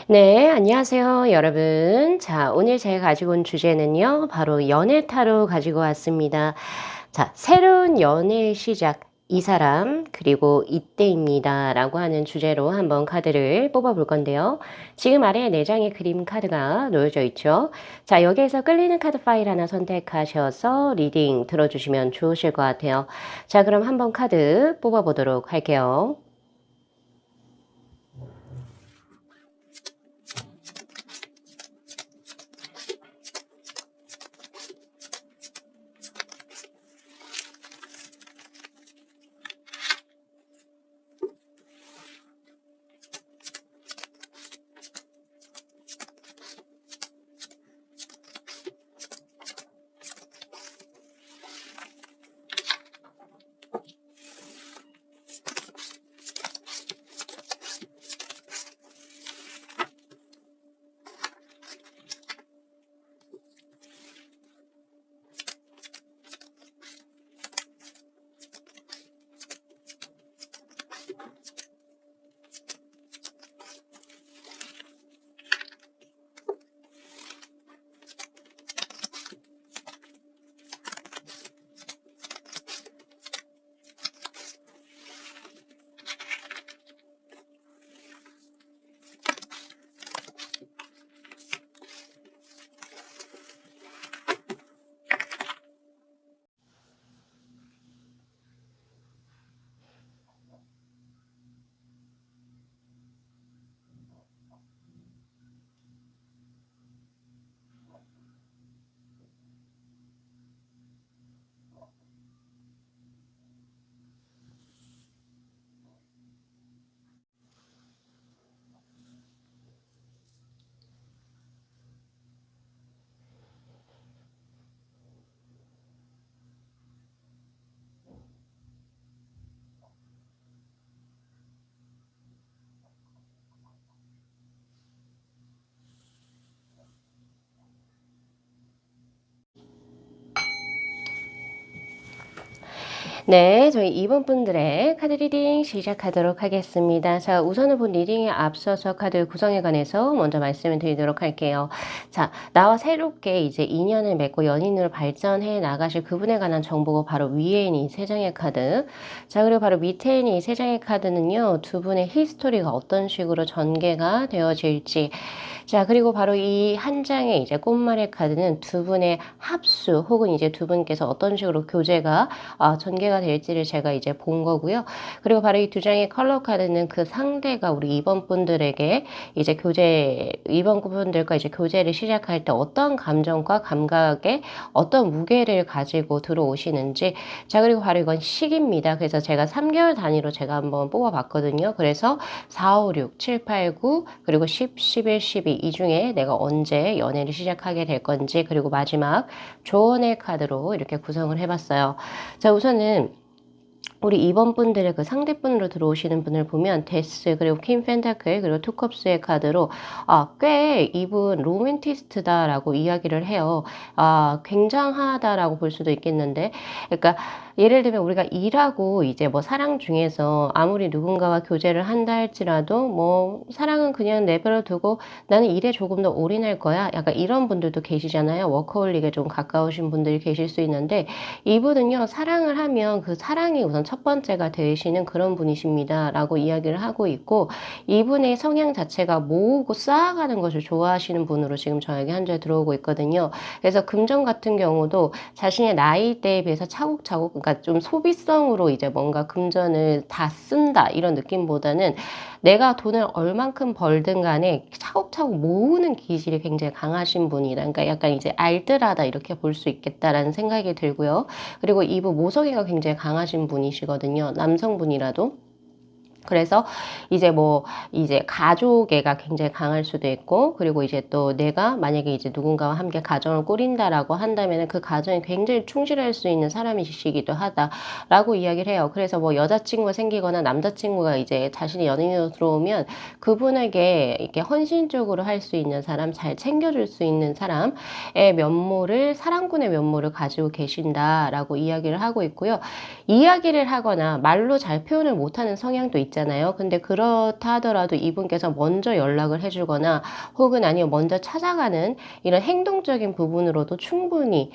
네, 안녕하세요, 여러분. 자, 오늘 제가 가지고 온 주제는요, 바로 연애 타로 가지고 왔습니다. 자, 새로운 연애의 시작, 이 사람, 그리고 이때입니다. 라고 하는 주제로 한번 카드를 뽑아볼 건데요. 지금 아래에 4장의 그림 카드가 놓여져 있죠. 자, 여기에서 끌리는 카드 파일 하나 선택하셔서 리딩 들어주시면 좋으실 것 같아요. 자, 그럼 한번 카드 뽑아보도록 할게요. 네, 저희 2번 분들의 카드 리딩 시작하도록 하겠습니다. 자, 우선은 본 리딩에 앞서서 카드 구성에 관해서 먼저 말씀을 드리도록 할게요. 자, 나와 새롭게 이제 인연을 맺고 연인으로 발전해 나가실 그분에 관한 정보가 바로 위에 있는 이 3장의 카드. 자, 그리고 바로 밑에 있는 이 3장의 카드는요, 두 분의 히스토리가 어떤 식으로 전개가 되어질지. 자, 그리고 바로 이 한 장의 이제 꽃말의 카드는 두 분의 합수 혹은 이제 두 분께서 어떤 식으로 교제가 전개가 될지를 제가 이제 본 거고요. 그리고 바로 이 2장의 컬러 카드는 그 상대가 우리 2번 분들에게 이제 2번 분들과 이제 교제를 시작할 때 어떤 감정과 감각에 어떤 무게를 가지고 들어오시는지. 자, 그리고 바로 이건 시기입니다. 그래서 제가 3개월 단위로 제가 한번 뽑아봤거든요. 그래서 4, 5, 6, 7, 8, 9, 그리고 10, 11, 12 이 중에 내가 언제 연애를 시작하게 될 건지, 그리고 마지막 조언의 카드로 이렇게 구성을 해봤어요. 자, 우선은 우리 2번 분들의 그 상대분으로 들어오시는 분을 보면 데스, 그리고 퀸 펜타클, 그리고 투컵스의 카드로 꽤 이분 로맨티스트다라고 이야기를 해요. 굉장하다라고 볼 수도 있겠는데, 그러니까 예를 들면 우리가 일하고 이제 뭐 사랑 중에서 아무리 누군가와 교제를 한다 할지라도 뭐 사랑은 그냥 내버려 두고 나는 일에 조금 더 올인할 거야. 약간 이런 분들도 계시잖아요. 워커홀릭에 좀 가까우신 분들이 계실 수 있는데, 이분은요, 사랑을 하면 그 사랑이 우선 첫 번째가 되시는 그런 분이십니다. 라고 이야기를 하고 있고, 이분의 성향 자체가 모으고 쌓아가는 것을 좋아하시는 분으로 지금 저에게 현재 들어오고 있거든요. 그래서 금전 같은 경우도 자신의 나이대에 비해서 차곡차곡, 그러니까 좀 소비성으로 이제 뭔가 금전을 다 쓴다, 이런 느낌보다는 내가 돈을 얼만큼 벌든 간에 차곡차곡 모으는 기질이 굉장히 강하신 분이다. 그러니까 약간 이제 알뜰하다, 이렇게 볼 수 있겠다라는 생각이 들고요. 그리고 이분 모성애가 굉장히 강하신 분이시거든요. 남성분이라도. 그래서 이제 뭐 이제 가족애가 굉장히 강할 수도 있고, 그리고 이제 또 내가 만약에 이제 누군가와 함께 가정을 꾸린다라고 한다면은 그 가정에 굉장히 충실할 수 있는 사람이시기도 하다라고 이야기를 해요. 그래서 뭐 여자친구가 생기거나 남자친구가 이제 자신의 연인으로 들어오면 그분에게 이렇게 헌신적으로 할 수 있는 사람, 잘 챙겨줄 수 있는 사람의 면모를, 사랑꾼의 면모를 가지고 계신다라고 이야기를 하고 있고요. 이야기를 하거나 말로 잘 표현을 못하는 성향도 있잖아요. 근데 그렇다 하더라도 이분께서 먼저 연락을 해주거나 혹은 아니면 먼저 찾아가는 이런 행동적인 부분으로도 충분히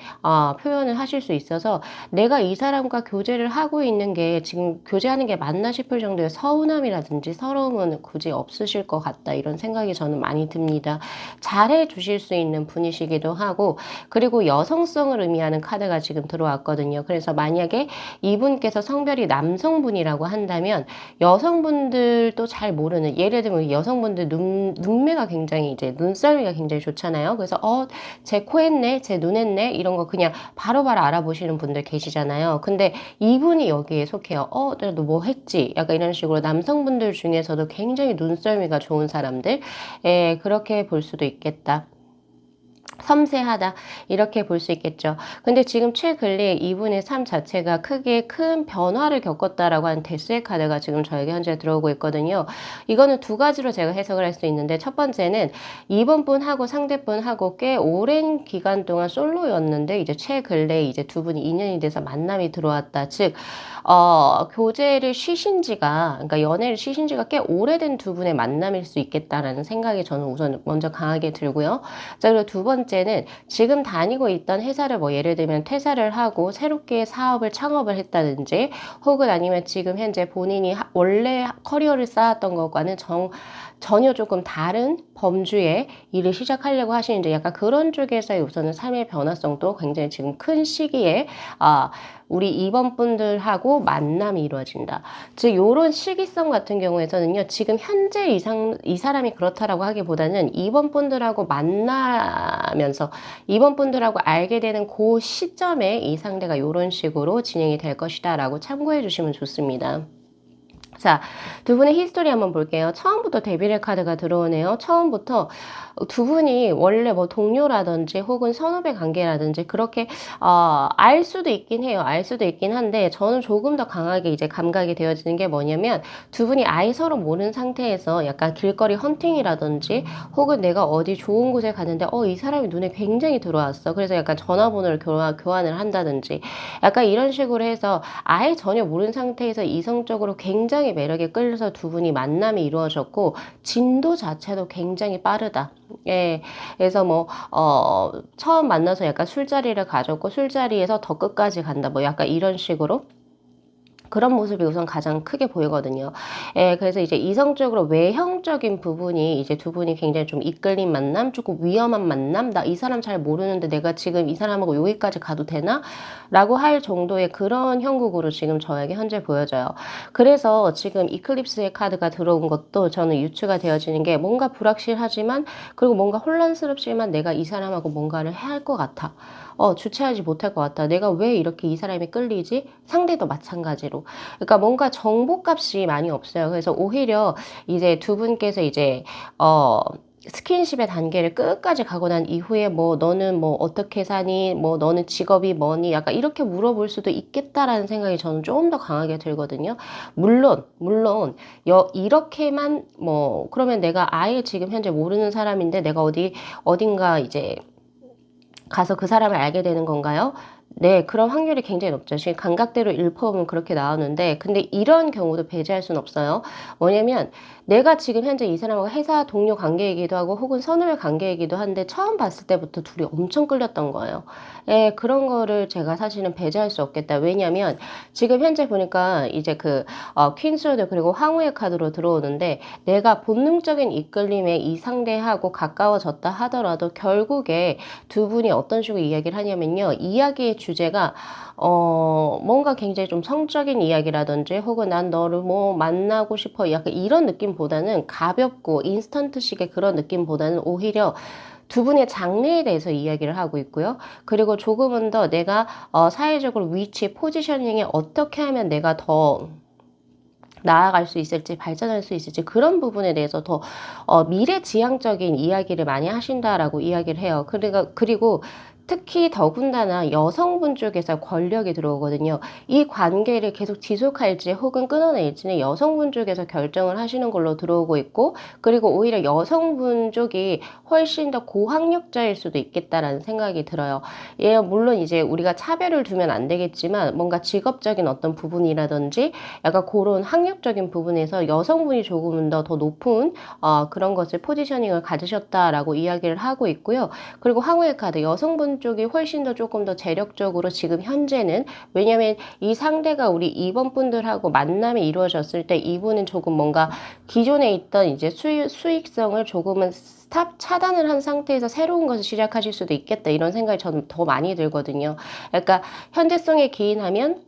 표현을 하실 수 있어서 내가 이 사람과 교제를 하고 있는 게 지금 교제하는 게 맞나 싶을 정도의 서운함이라든지 서러움은 굳이 없으실 것 같다. 이런 생각이 저는 많이 듭니다. 잘해 주실 수 있는 분이시기도 하고 그리고 여성성을 의미하는 카드가 지금 들어왔거든요. 그래서 만약에 이분께서 성별이 남성분이라고 한다면 여성분들도 잘 모르는 예를 들면 여성분들 눈매가 굉장히 이제 눈썰미가 굉장히 좋잖아요. 그래서 제 코 했네, 제 눈 했네 이런 거 그냥 바로바로 알아보시는 분들 계시잖아요. 근데 이분이 여기에 속해요. 너 뭐 했지? 약간 이런 식으로 남성분들 중에서도 굉장히 눈썰미가 좋은 사람들, 그렇게 볼 수도 있겠다. 섬세하다 이렇게 볼 수 있겠죠. 근데 지금 최근에 이분의 삶 자체가 크게 큰 변화를 겪었다라고 하는 데스의 카드가 지금 저에게 현재 들어오고 있거든요. 이거는 두 가지로 제가 해석을 할 수 있는데 첫 번째는 이번 분하고 상대분하고 꽤 오랜 기간 동안 솔로였는데 이제 최근에 이제 두 분이 인연이 돼서 만남이 들어왔다. 즉 교제를 쉬신 지가 그러니까 연애를 쉬신 지가 꽤 오래된 두 분의 만남일 수 있겠다라는 생각이 저는 우선 먼저 강하게 들고요. 자, 그리고 두 번째는 지금 다니고 있던 회사를 뭐 예를 들면 퇴사를 하고 새롭게 사업을 창업을 했다든지 혹은 아니면 지금 현재 본인이 원래 커리어를 쌓았던 것과는 전혀 조금 다른 범주의 일을 시작하려고 하시는데 약간 그런 쪽에서의 우선은 삶의 변화성도 굉장히 지금 큰 시기에 우리 2번 분들하고 만남이 이루어진다. 즉 요런 시기성 같은 경우에서는요. 지금 현재 이 사람이 그렇다라고 하기보다는 2번 분들하고 만나면서 2번 분들하고 알게 되는 그 시점에 이 상대가 요런 식으로 진행이 될 것이다 라고 참고해 주시면 좋습니다. 자, 두 분의 히스토리 한번 볼게요. 처음부터 데빌의 카드가 들어오네요. 처음부터 두 분이 원래 뭐 동료라든지 혹은 선후배 관계라든지 그렇게 알 수도 있긴 해요. 알 수도 있긴 한데 저는 조금 더 강하게 이제 감각이 되어지는 게 뭐냐면 두 분이 아예 서로 모르는 상태에서 약간 길거리 헌팅이라든지 혹은 내가 어디 좋은 곳에 갔는데 이 사람이 눈에 굉장히 들어왔어. 그래서 약간 전화번호를 교환을 한다든지 약간 이런 식으로 해서 아예 전혀 모르는 상태에서 이성적으로 굉장히 매력에 끌려서 두 분이 만남이 이루어졌고 진도 자체도 굉장히 빠르다. 예, 그래서 뭐 처음 만나서 약간 술자리를 가졌고 술자리에서 더 끝까지 간다. 뭐 약간 이런 식으로. 그런 모습이 우선 가장 크게 보이거든요. 예, 그래서 이제 이성적으로 외형적인 부분이 이제 두 분이 굉장히 좀 이끌린 만남, 조금 위험한 만남, 나 이 사람 잘 모르는데 내가 지금 이 사람하고 여기까지 가도 되나? 라고 할 정도의 그런 형국으로 지금 저에게 현재 보여져요. 그래서 지금 이클립스의 카드가 들어온 것도 저는 유추가 되어지는 게 뭔가 불확실하지만 그리고 뭔가 혼란스럽지만 내가 이 사람하고 뭔가를 해야 할 것 같아. 주체하지 못할 것 같다. 내가 왜 이렇게 이 사람이 끌리지? 상대도 마찬가지로. 그러니까 뭔가 정보값이 많이 없어요. 그래서 오히려 이제 두 분께서 이제 스킨십의 단계를 끝까지 가고 난 이후에 뭐 너는 뭐 어떻게 사니? 뭐 너는 직업이 뭐니? 약간 이렇게 물어볼 수도 있겠다라는 생각이 저는 조금 더 강하게 들거든요. 물론 이렇게만 뭐 그러면 내가 아예 지금 현재 모르는 사람인데 내가 어딘가 이제 가서 그 사람을 알게 되는 건가요? 네, 그런 확률이 굉장히 높죠. 지금 감각대로 읊어보면 그렇게 나오는데, 근데 이런 경우도 배제할 수는 없어요. 뭐냐면, 내가 지금 현재 이 사람하고 회사 동료 관계이기도 하고, 혹은 선후배 관계이기도 한데, 처음 봤을 때부터 둘이 엄청 끌렸던 거예요. 예, 그런 거를 제가 사실은 배제할 수 없겠다. 왜냐면, 지금 현재 보니까 이제 퀸스워드 그리고 황후의 카드로 들어오는데, 내가 본능적인 이끌림에 이 상대하고 가까워졌다 하더라도, 결국에 두 분이 어떤 식으로 이야기를 하냐면요. 이야기의 주제가 뭔가 굉장히 좀 성적인 이야기라든지 혹은 난 너를 뭐 만나고 싶어 약간 이런 느낌보다는 가볍고 인스턴트식의 그런 느낌보다는 오히려 두 분의 장래에 대해서 이야기를 하고 있고요. 그리고 조금은 더 내가 사회적으로 위치, 포지셔닝에 어떻게 하면 내가 더 나아갈 수 있을지 발전할 수 있을지 그런 부분에 대해서 더 미래지향적인 이야기를 많이 하신다라고 이야기를 해요. 그리고 특히 더군다나 여성분 쪽에서 권력이 들어오거든요. 이 관계를 계속 지속할지 혹은 끊어낼지는 여성분 쪽에서 결정을 하시는 걸로 들어오고 있고, 그리고 오히려 여성분 쪽이 훨씬 더 고학력자일 수도 있겠다라는 생각이 들어요. 예, 물론 이제 우리가 차별을 두면 안 되겠지만 뭔가 직업적인 어떤 부분이라든지 약간 그런 학력적인 부분에서 여성분이 조금은 더 높은 그런 것을 포지셔닝을 가지셨다라고 이야기를 하고 있고요. 그리고 황후의 카드 여성분 쪽이 훨씬 더 조금 더 재력적으로 지금 현재는, 왜냐면 이 상대가 우리 2번 분들하고 만남이 이루어졌을 때 이분은 조금 뭔가 기존에 있던 이제 수익성을 조금은 스탑 차단을 한 상태에서 새로운 것을 시작하실 수도 있겠다, 이런 생각이 저는 더 많이 들거든요. 그러니까 현재성에 기인하면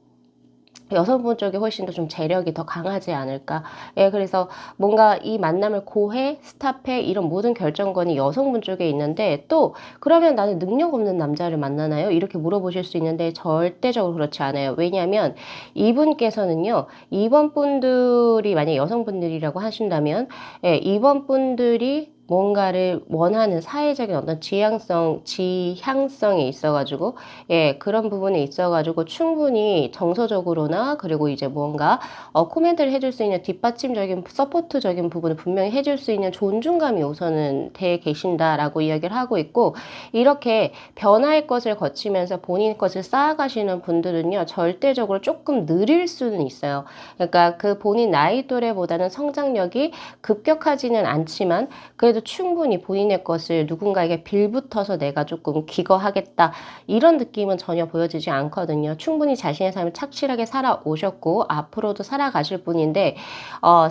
여성분 쪽이 훨씬 더 좀 재력이 더 강하지 않을까. 예, 그래서 뭔가 이 만남을 고해, 스탑해, 이런 모든 결정권이 여성분 쪽에 있는데, 또 그러면 나는 능력 없는 남자를 만나나요? 이렇게 물어보실 수 있는데 절대적으로 그렇지 않아요. 왜냐하면 이분께서는요, 이번 분들이 만약 여성분들이라고 하신다면, 예, 이번 분들이 뭔가를 원하는 사회적인 어떤 지향성이 있어가지고, 예, 그런 부분에 있어가지고 충분히 정서적으로나, 그리고 이제 뭔가 코멘트를 해줄 수 있는 뒷받침적인 서포트적인 부분을 분명히 해줄 수 있는 존중감이 우선은 돼 계신다라고 이야기를 하고 있고, 이렇게 변화의 것을 거치면서 본인 것을 쌓아가시는 분들은요, 절대적으로 조금 느릴 수는 있어요. 그러니까 그 본인 나이 또래보다는 성장력이 급격하지는 않지만 그래도 충분히 본인의 것을 누군가에게 빌붙어서 내가 조금 기거하겠다, 이런 느낌은 전혀 보여지지 않거든요. 충분히 자신의 삶을 착실하게 살아오셨고 앞으로도 살아가실 분인데,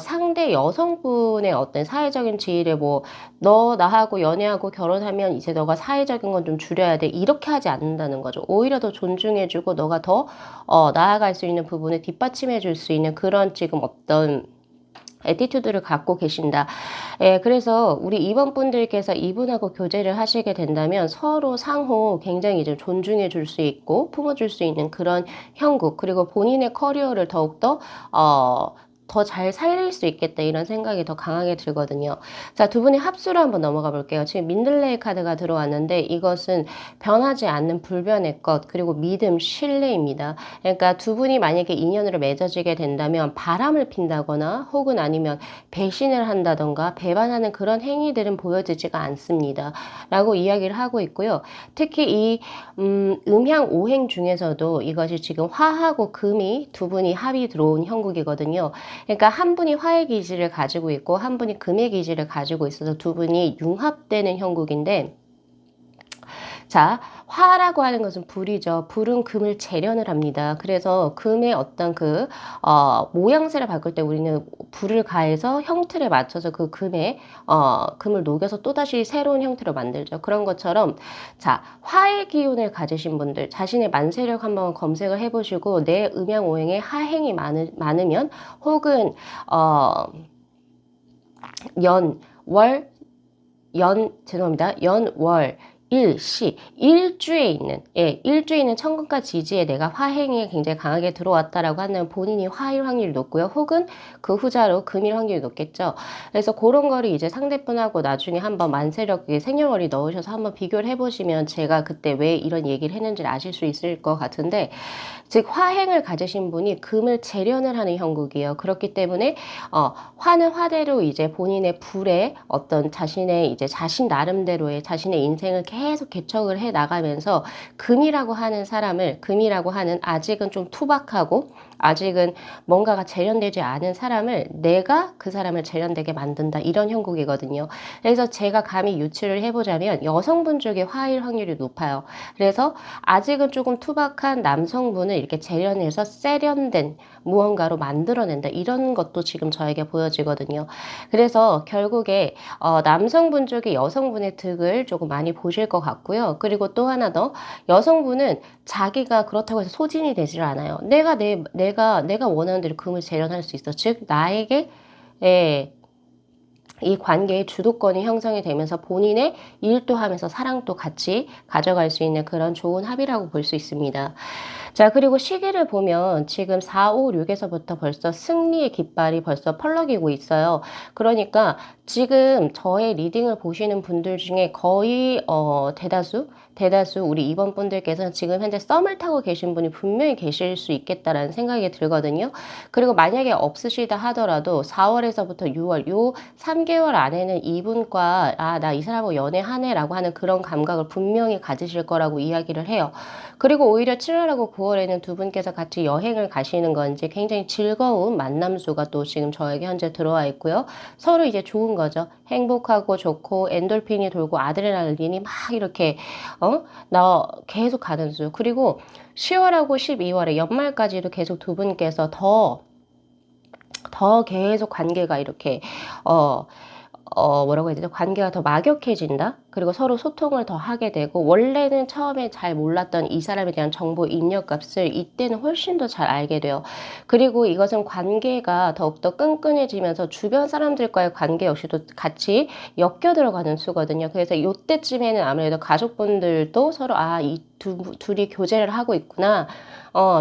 상대 여성분의 어떤 사회적인 지위를 뭐 너 나하고 연애하고 결혼하면 이제 너가 사회적인 건 좀 줄여야 돼, 이렇게 하지 않는다는 거죠. 오히려 더 존중해주고 너가 더 나아갈 수 있는 부분을 뒷받침해 줄 수 있는 그런 지금 어떤 애티튜드를 갖고 계신다. 예, 그래서 우리 2번 분들께서 이분하고 교제를 하시게 된다면 서로 상호 굉장히 좀 존중해 줄 수 있고 품어줄 수 있는 그런 형국, 그리고 본인의 커리어를 더욱더 더 잘 살릴 수 있겠다, 이런 생각이 더 강하게 들거든요. 자, 두 분의 합수로 한번 넘어가 볼게요. 지금 민들레이 카드가 들어왔는데 이것은 변하지 않는 불변의 것, 그리고 믿음, 신뢰입니다. 그러니까 두 분이 만약에 인연으로 맺어지게 된다면 바람을 핀다거나 혹은 아니면 배신을 한다던가 배반하는 그런 행위들은 보여지지가 않습니다, 라고 이야기를 하고 있고요. 특히 이 음향 오행 중에서도 이것이 지금 화하고 금이 두 분이 합이 들어온 형국이거든요. 그러니까 한 분이 화의 기질을 가지고 있고 한 분이 금의 기질을 가지고 있어서 두 분이 융합되는 형국인데, 자, 화라고 하는 것은 불이죠. 불은 금을 재련을 합니다. 그래서 금의 어떤 모양새를 바꿀 때 우리는 불을 가해서 형틀에 맞춰서 그 금을 녹여서 또다시 새로운 형태로 만들죠. 그런 것처럼, 자, 화의 기운을 가지신 분들, 자신의 만세력 한번 검색을 해보시고, 내 음양오행에 하행이 많으면, 혹은, 연, 월, 죄송합니다. 연, 월, 일주에 있는, 예, 일주에 있는 천금과 지지에 내가 화행에 굉장히 강하게 들어왔다라고 하는 본인이 화일 확률이 높고요. 혹은 그 후자로 금일 확률이 높겠죠. 그래서 그런 거를 이제 상대편하고 나중에 한번 만세력에 생년월일 넣으셔서 한번 비교를 해보시면 제가 그때 왜 이런 얘기를 했는지를 아실 수 있을 것 같은데, 즉 화행을 가지신 분이 금을 재련을 하는 형국이에요. 그렇기 때문에 화는 화대로 이제 본인의 불에 어떤 자신의 이제 자신 나름대로의 자신의 인생을 계속 개척을 해 나가면서 금이라고 하는 사람을, 금이라고 하는 아직은 좀 투박하고 아직은 뭔가가 재련되지 않은 사람을 내가 그 사람을 재련되게 만든다, 이런 형국이거든요. 그래서 제가 감히 유추를 해보자면 여성분 쪽에 화일 확률이 높아요. 그래서 아직은 조금 투박한 남성분을 이렇게 재련해서 세련된 무언가로 만들어낸다, 이런 것도 지금 저에게 보여지거든요. 그래서 결국에 남성분 쪽에 여성분의 득을 조금 많이 보실 것 같고요. 그리고 또 하나 더, 여성분은 자기가 그렇다고 해서 소진이 되질 않아요. 내가 원하는 대로 금을 재련할 수 있어. 즉 나에게, 예, 이 관계의 주도권이 형성이 되면서 본인의 일도 하면서 사랑도 같이 가져갈 수 있는 그런 좋은 합이라고 볼 수 있습니다. 자, 그리고 시기를 보면 지금 4, 5, 6에서부터 벌써 승리의 깃발이 벌써 펄럭이고 있어요. 그러니까 지금 저의 리딩을 보시는 분들 중에 거의 대다수 우리 2번 분들께서는 지금 현재 썸을 타고 계신 분이 분명히 계실 수 있겠다라는 생각이 들거든요. 그리고 만약에 없으시다 하더라도 4월에서부터 6월 요 3개월 안에는 이분과 나 이 사람하고 연애하네라고 하는 그런 감각을 분명히 가지실 거라고 이야기를 해요. 그리고 오히려 7월하고 9월에는 두 분께서 같이 여행을 가시는 건지 굉장히 즐거운 만남수가 또 지금 저에게 현재 들어와 있고요. 서로 이제 좋은 거죠. 행복하고 좋고 엔돌핀이 돌고 아드레날린이 막 이렇게 나 계속 가는 수. 그리고 10월하고 12월에 연말까지도 계속 두 분께서 더 계속 관계가 이렇게 뭐라고 해야 되죠? 관계가 더 막역해진다? 그리고 서로 소통을 더 하게 되고, 원래는 처음에 잘 몰랐던 이 사람에 대한 정보 입력값을 이때는 훨씬 더 잘 알게 돼요. 그리고 이것은 관계가 더욱더 끈끈해지면서 주변 사람들과의 관계 역시도 같이 엮여 들어가는 수거든요. 그래서 이때쯤에는 아무래도 가족분들도 서로 이 둘이 교제를 하고 있구나.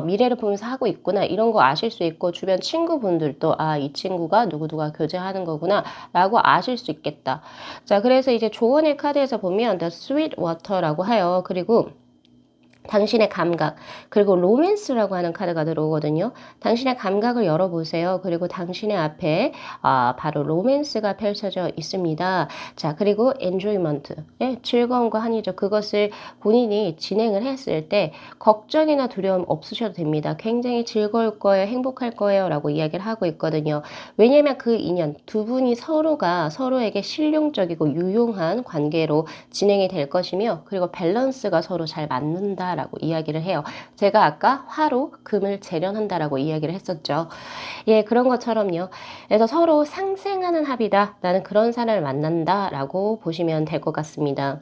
미래를 보면서 하고 있구나. 이런 거 아실 수 있고, 주변 친구분들도 이 친구가 누구누가 교제하는 거구나. 라고 아실 수 있겠다. 자, 그래서 이제 조언의 카드에서 보면 The Sweet Water라고 해요. 그리고 당신의 감각, 그리고 로맨스라고 하는 카드가 들어오거든요. 당신의 감각을 열어보세요. 그리고 당신의 앞에 바로 로맨스가 펼쳐져 있습니다. 자, 그리고 enjoyment, 즐거움과 한이죠. 그것을 본인이 진행을 했을 때 걱정이나 두려움 없으셔도 됩니다. 굉장히 즐거울 거예요. 행복할 거예요. 라고 이야기를 하고 있거든요. 왜냐면 그 인연, 두 분이 서로가 서로에게 실용적이고 유용한 관계로 진행이 될 것이며, 그리고 밸런스가 서로 잘 맞는다 라고 이야기를 해요. 제가 아까 화로 금을 재련한다라고 이야기를 했었죠. 예, 그런 것처럼요. 그래서 서로 상생하는 합이다. 나는 그런 사람을 만난다라고 보시면 될 것 같습니다.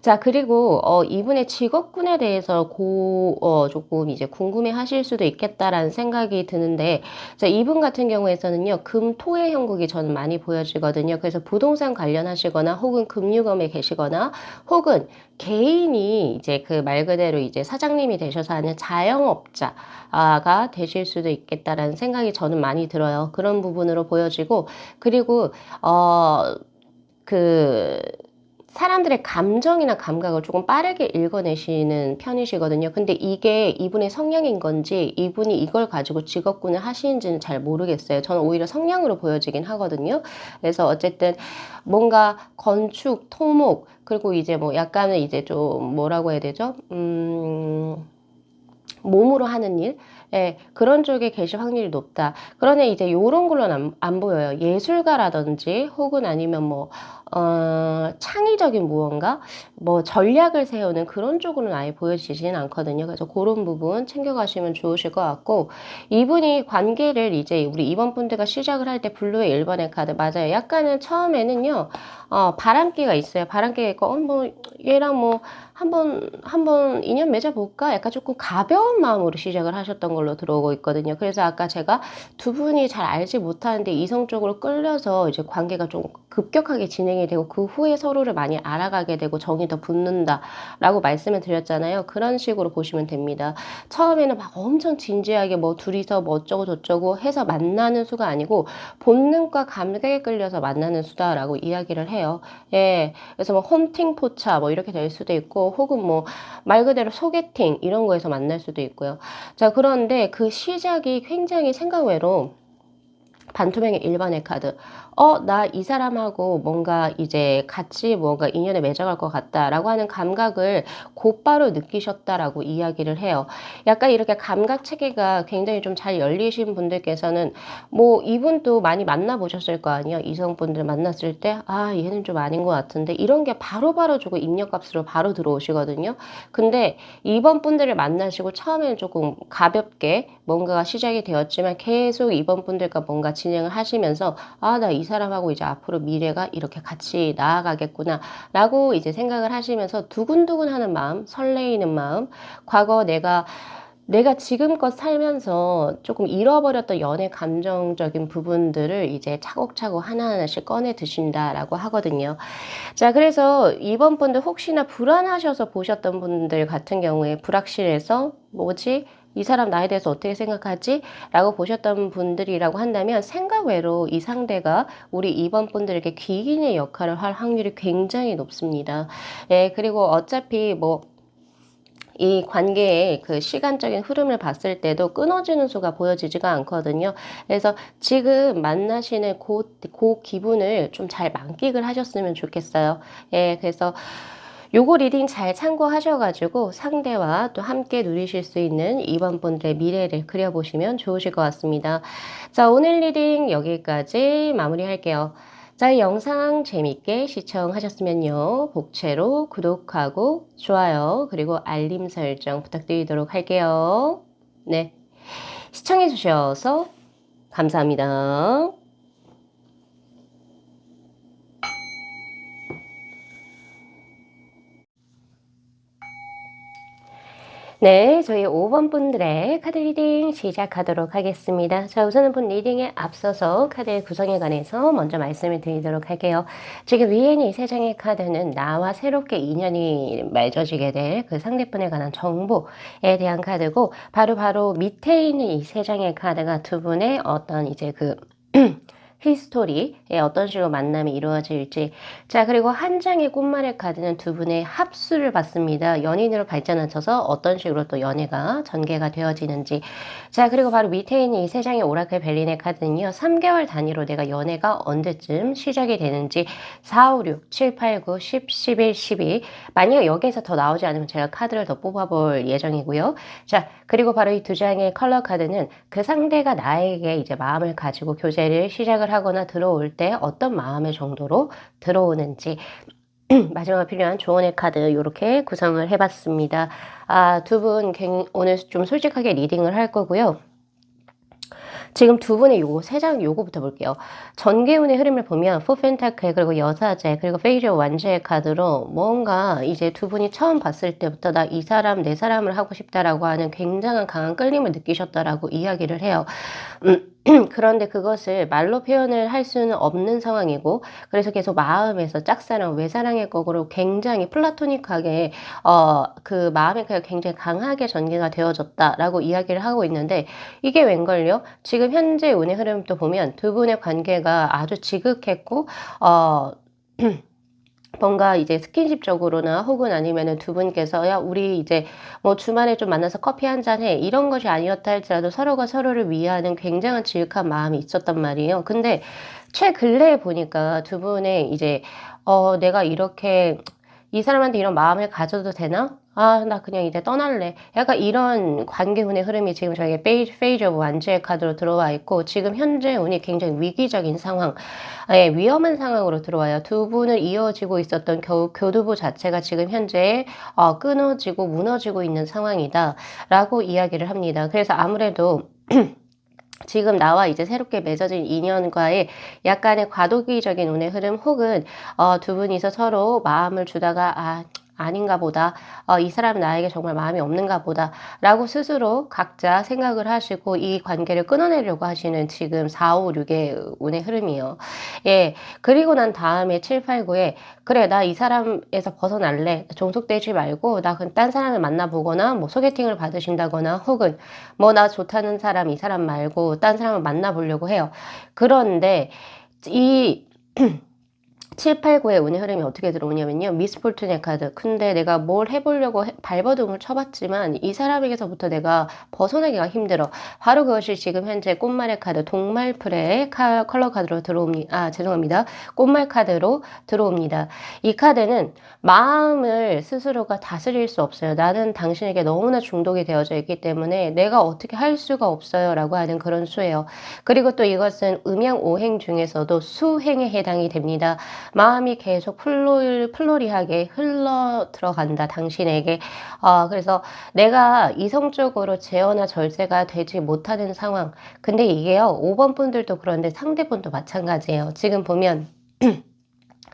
자, 그리고 이분의 직업군에 대해서 조금 이제 궁금해 하실 수도 있겠다라는 생각이 드는데, 자, 이분 같은 경우에서는요, 금, 토의 형국이 저는 많이 보여지거든요. 그래서 부동산 관련하시거나 혹은 금융업에 계시거나 혹은 개인이 이제 그 말 그대로 이제 사장님이 되셔서 하는 자영업자가 되실 수도 있겠다라는 생각이 저는 많이 들어요. 그런 부분으로 보여지고, 그리고 그 사람들의 감정이나 감각을 조금 빠르게 읽어내시는 편이시거든요. 근데 이게 이분의 성향인 건지 이분이 이걸 가지고 직업군을 하시는지는 잘 모르겠어요. 저는 오히려 성향으로 보여지긴 하거든요. 그래서 어쨌든 뭔가 건축, 토목, 그리고 이제 뭐 약간은 이제 좀 뭐라고 해야 되죠? 몸으로 하는 일, 그런 쪽에 계실 확률이 높다. 그러나 이제 요런 걸로는 안 보여요. 예술가라든지 혹은 아니면 뭐 창의적인 무언가, 뭐 전략을 세우는 그런 쪽으로는 아예 보여지지는 않거든요. 그래서 그런 부분 챙겨가시면 좋으실 것 같고, 이분이 관계를 이제 우리 2번 분들과 시작을 할 때 블루의 1번의 카드 맞아요. 약간은 처음에는요, 바람기가 있어요. 바람기가 있고, 뭐 얘랑 뭐 한번 인연 맺어볼까? 약간 조금 가벼운 마음으로 시작을 하셨던 걸로 들어오고 있거든요. 그래서 아까 제가 두 분이 잘 알지 못하는데 이성적으로 끌려서 이제 관계가 좀 급격하게 진행이 되고 그 후에 서로를 많이 알아가게 되고 정이 더 붙는다라고 말씀을 드렸잖아요. 그런 식으로 보시면 됩니다. 처음에는 막 엄청 진지하게 뭐 둘이서 뭐 어쩌고 저쩌고 해서 만나는 수가 아니고 본능과 감각에 끌려서 만나는 수다라고 이야기를 해요. 예. 그래서 뭐 홈팅 포차 뭐 이렇게 될 수도 있고, 혹은 뭐 말 그대로 소개팅 이런 거에서 만날 수도 있고요. 자, 그런데 그 시작이 굉장히 생각 외로 반투명의 일반의 카드. 나 이 사람하고 뭔가 이제 같이 뭔가 인연에 맺어갈 것 같다라고 하는 감각을 곧바로 느끼셨다라고 이야기를 해요. 약간 이렇게 감각 체계가 굉장히 좀 잘 열리신 분들께서는 뭐 이분도 많이 만나보셨을 거 아니에요. 이성분들 만났을 때, 얘는 좀 아닌 것 같은데 이런 게 바로바로 주고 입력값으로 바로 들어오시거든요. 근데 이번 분들을 만나시고 처음에는 조금 가볍게 뭔가가 시작이 되었지만 계속 이번 분들과 뭔가 진행을 하시면서 나 이 사람하고 이제 앞으로 미래가 이렇게 같이 나아가겠구나 라고 이제 생각을 하시면서 두근두근 하는 마음, 설레이는 마음, 과거 내가 내가 지금껏 살면서 조금 잃어버렸던 연애 감정적인 부분들을 이제 차곡차곡 하나하나씩 꺼내 드신다라고 하거든요. 자, 그래서 이번 분들 혹시나 불안하셔서 보셨던 분들 같은 경우에 불확실해서 '뭐지? 이 사람 나에 대해서 어떻게 생각하지?' 라고 보셨던 분들이라고 한다면 생각 외로 이 상대가 우리 이번 분들에게 귀인의 역할을 할 확률이 굉장히 높습니다. 예, 그리고 어차피 뭐 이 관계의 그 시간적인 흐름을 봤을 때도 끊어지는 수가 보여지지가 않거든요. 그래서 지금 만나시는 고 기분을 좀 잘 만끽을 하셨으면 좋겠어요. 예, 그래서 요거 리딩 잘 참고하셔 가지고 상대와 또 함께 누리실 수 있는 이번 분들의 미래를 그려보시면 좋으실 것 같습니다. 자, 오늘 리딩 여기까지 마무리할게요. 자, 이 영상 재밌게 시청하셨으면요. 복채로 구독하고 좋아요 그리고 알림 설정 부탁드리도록 할게요. 네, 시청해 주셔서 감사합니다. 네, 저희 5번 분들의 카드 리딩 시작하도록 하겠습니다. 자, 우선은 본 리딩에 앞서서 카드의 구성에 관해서 먼저 말씀을 드리도록 할게요. 지금 위에 있는 이 세 장의 카드는 나와 새롭게 인연이 맺어지게 될 그 상대분에 관한 정보에 대한 카드고, 바로 밑에 있는 이 세 장의 카드가 두 분의 어떤 이제 그 히스토리에 어떤 식으로 만남이 이루어질지. 자, 그리고 한 장의 꽃말의 카드는 두 분의 합수를 받습니다. 연인으로 발전하셔서 어떤 식으로 또 연애가 전개가 되어지는지. 자, 그리고 바로 밑에 있는 이 세 장의 오라클 벨린의 카드는요, 3개월 단위로 내가 연애가 언제쯤 시작이 되는지 4, 5, 6, 7, 8, 9, 10, 11, 12. 만약 여기에서 더 나오지 않으면 제가 카드를 더 뽑아볼 예정이고요. 자, 그리고 바로 이 두 장의 컬러 카드는 그 상대가 나에게 이제 마음을 가지고 교제를 시작을 하거나 들어올 때 어떤 마음의 정도로 들어오는지 마지막으로 필요한 조언의 카드 요렇게 구성을 해봤습니다. 아, 두 분 오늘 좀 솔직하게 리딩을 할 거고요. 지금 두 분의 요거 세 장 요거부터 볼게요. 전개운의 흐름을 보면 포 펜타클 그리고 여사제 그리고 페이저 완제의 카드로 뭔가 이제 두 분이 처음 봤을 때부터 나 이 사람 내 사람을 하고 싶다라고 하는 굉장한 강한 끌림을 느끼셨다라고 이야기를 해요. 그런데 그것을 말로 표현을 할 수는 없는 상황이고, 그래서 계속 마음에서 짝사랑, 외사랑의 거꾸로 굉장히 플라토닉하게 그 마음의 가 굉장히 강하게 전개가 되어졌다라고 이야기를 하고 있는데, 이게 웬걸요? 지금 현재 운의 흐름도 보면 두 분의 관계가 아주 지극했고 뭔가 이제 스킨십적으로나 혹은 아니면은 두 분께서 야 우리 이제 뭐 주말에 좀 만나서 커피 한 잔 해 이런 것이 아니었다 할지라도 서로가 서로를 위하는 굉장한 지극한 마음이 있었단 말이에요. 근데 최근래에 보니까 두 분의 이제 내가 이렇게 이 사람한테 이런 마음을 가져도 되나? 아, 나 그냥 이제 떠날래. 약간 이런 관계운의 흐름이 지금 저에게 페이지 오브 완주의 카드로 들어와 있고, 지금 현재 운이 굉장히 위기적인 상황, 위험한 상황으로 들어와요. 두 분을 이어지고 있었던 교두보 자체가 지금 현재 끊어지고 무너지고 있는 상황이다 라고 이야기를 합니다. 그래서 아무래도 지금 나와 이제 새롭게 맺어진 인연과의 약간의 과도기적인 운의 흐름 혹은 두 분이서 서로 마음을 주다가 아닌가 보다. 이 사람은 나에게 정말 마음이 없는가 보다. 라고 스스로 각자 생각을 하시고 이 관계를 끊어내려고 하시는 지금 4, 5, 6의 운의 흐름이에요. 예. 그리고 난 다음에 7, 8, 9에 그래, 나 이 사람에서 벗어날래. 종속되지 말고 나 그냥 딴 사람을 만나보거나 뭐 소개팅을 받으신다거나 혹은 뭐 나 좋다는 사람 이 사람 말고 딴 사람을 만나보려고 해요. 그런데 이 7, 8, 9의 운의 흐름이 어떻게 들어오냐면요. 미스포튠의 카드. 근데 내가 뭘 해보려고 발버둥을 쳐봤지만 이 사람에게서부터 내가 벗어나기가 힘들어. 바로 그것이 지금 현재 꽃말의 카드 동말풀의 컬러 카드로 들어옵니다. 죄송합니다. 꽃말 카드로 들어옵니다. 이 카드는 마음을 스스로가 다스릴 수 없어요. 나는 당신에게 너무나 중독이 되어져 있기 때문에 내가 어떻게 할 수가 없어요. 라고 하는 그런 수예요. 그리고 또 이것은 음양 오행 중에서도 수행에 해당이 됩니다. 마음이 계속 플로리하게 흘러 들어간다, 당신에게. 그래서 내가 이성적으로 제어나 절제가 되지 못하는 상황. 근데 이게요, 5번 분들도 그런데 상대분도 마찬가지예요. 지금 보면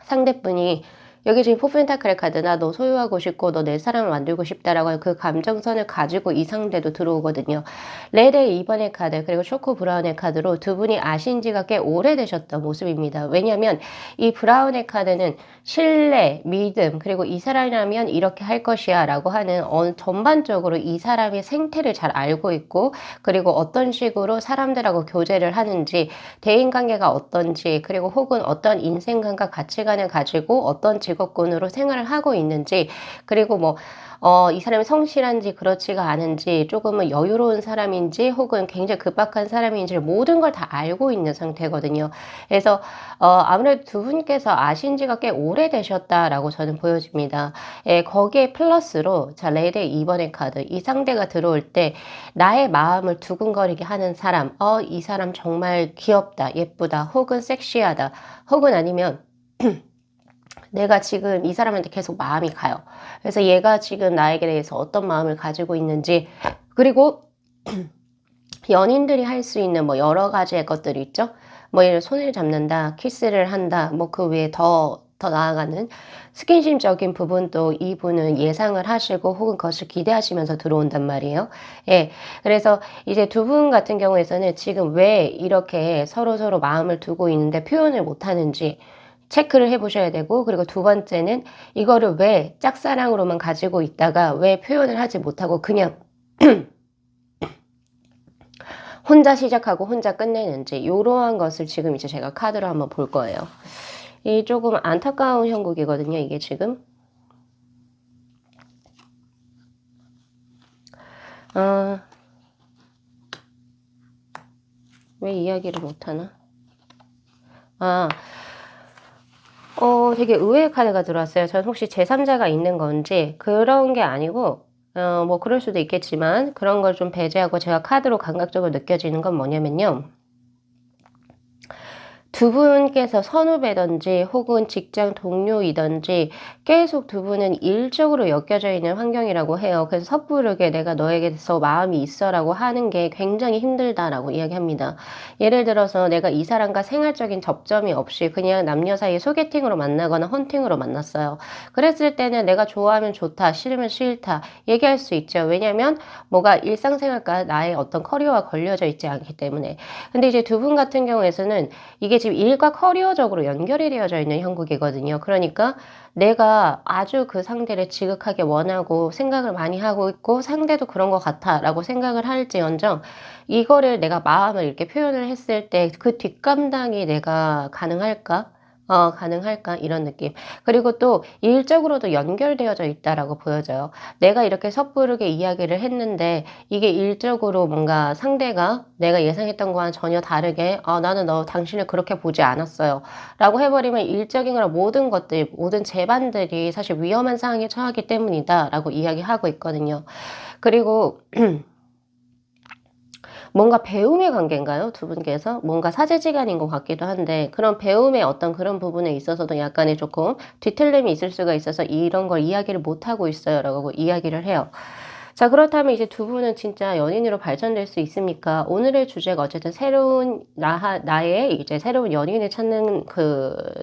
상대분이 여기 지금 포펜타클의 카드, 나 너 소유하고 싶고 너 내 사람을 만들고 싶다라고 그 감정선을 가지고 이 상대도 들어오거든요. 레드의 2번의 카드 그리고 쇼코 브라운의 카드로 두 분이 아신 지가 꽤 오래되셨던 모습입니다. 왜냐하면 이 브라운의 카드는 신뢰, 믿음, 그리고 이 사람이라면 이렇게 할 것이야 라고 하는 전반적으로 이 사람의 생태를 잘 알고 있고, 그리고 어떤 식으로 사람들하고 교제를 하는지, 대인관계가 어떤지, 그리고 혹은 어떤 인생관과 가치관을 가지고 어떤 직업군으로 생활을 하고 있는지, 그리고 뭐 이 사람이 성실한지 그렇지가 않은지, 조금은 여유로운 사람인지 혹은 굉장히 급박한 사람인지 모든 걸 다 알고 있는 상태거든요. 그래서 아무래도 두 분께서 아신 지가 꽤 오래되셨다라고 저는 보여집니다. 예, 거기에 플러스로 자, 레드의 2번의 카드, 이 상대가 들어올 때 나의 마음을 두근거리게 하는 사람, 이 사람 정말 귀엽다, 예쁘다, 혹은 섹시하다, 혹은 아니면 내가 지금 이 사람한테 계속 마음이 가요. 그래서 얘가 지금 나에게 대해서 어떤 마음을 가지고 있는지, 그리고 연인들이 할 수 있는 뭐 여러 가지의 것들이 있죠. 뭐 예를 손을 잡는다, 키스를 한다, 뭐 그 외에 더 나아가는 스킨십적인 부분도 이분은 예상을 하시고 혹은 그것을 기대하시면서 들어온단 말이에요. 예. 그래서 이제 두 분 같은 경우에서는 지금 왜 이렇게 서로 마음을 두고 있는데 표현을 못 하는지 체크를 해 보셔야 되고, 그리고 두 번째는 이거를 왜 짝사랑으로만 가지고 있다가 왜 표현을 하지 못하고 그냥 혼자 시작하고 혼자 끝내는지, 요러한 것을 지금 이제 제가 카드로 한번 볼 거예요. 이 조금 안타까운 형국이거든요, 이게 지금. 왜 이야기를 못하나? 되게 의외의 카드가 들어왔어요. 전 혹시 제3자가 있는 건지 그런 게 아니고, 뭐 그럴 수도 있겠지만 그런 걸 좀 배제하고 제가 카드로 감각적으로 느껴지는 건 뭐냐면요. 두 분께서 선후배든지 혹은 직장 동료이든지 계속 두 분은 일적으로 엮여져 있는 환경이라고 해요. 그래서 섣부르게 내가 너에게 대해서 마음이 있어라고 하는 게 굉장히 힘들다라고 이야기합니다. 예를 들어서 내가 이 사람과 생활적인 접점이 없이 그냥 남녀 사이에 소개팅으로 만나거나 헌팅으로 만났어요. 그랬을 때는 내가 좋아하면 좋다, 싫으면 싫다 얘기할 수 있죠. 왜냐면 뭐가 일상생활과 나의 어떤 커리어와 걸려져 있지 않기 때문에. 근데 이제 두 분 같은 경우에서는 이게 지금 일과 커리어적으로 연결이 되어져 있는 형국이거든요. 그러니까 내가 아주 그 상대를 지극하게 원하고 생각을 많이 하고 있고 상대도 그런 것 같아 라고 생각을 할지언정, 이거를 내가 마음을 이렇게 표현을 했을 때 그 뒷감당이 내가 가능할까? 가능할까? 이런 느낌. 그리고 또 일적으로도 연결되어져 있다라고 보여져요. 내가 이렇게 섣부르게 이야기를 했는데 이게 일적으로 뭔가 상대가 내가 예상했던 거와는 전혀 다르게 나는 당신을 그렇게 보지 않았어요 라고 해버리면 일적인 거랑 모든 것들, 모든 재반들이 사실 위험한 상황에 처하기 때문이다 라고 이야기하고 있거든요. 그리고 뭔가 배움의 관계인가요? 두 분께서? 뭔가 사제지간인 것 같기도 한데, 그런 배움의 어떤 그런 부분에 있어서도 약간의 조금 뒤틀림이 있을 수가 있어서 이런 걸 이야기를 못하고 있어요 라고 이야기를 해요. 자, 그렇다면 이제 두 분은 진짜 연인으로 발전될 수 있습니까? 오늘의 주제가 어쨌든 새로운 나의 이제 새로운 연인을 찾는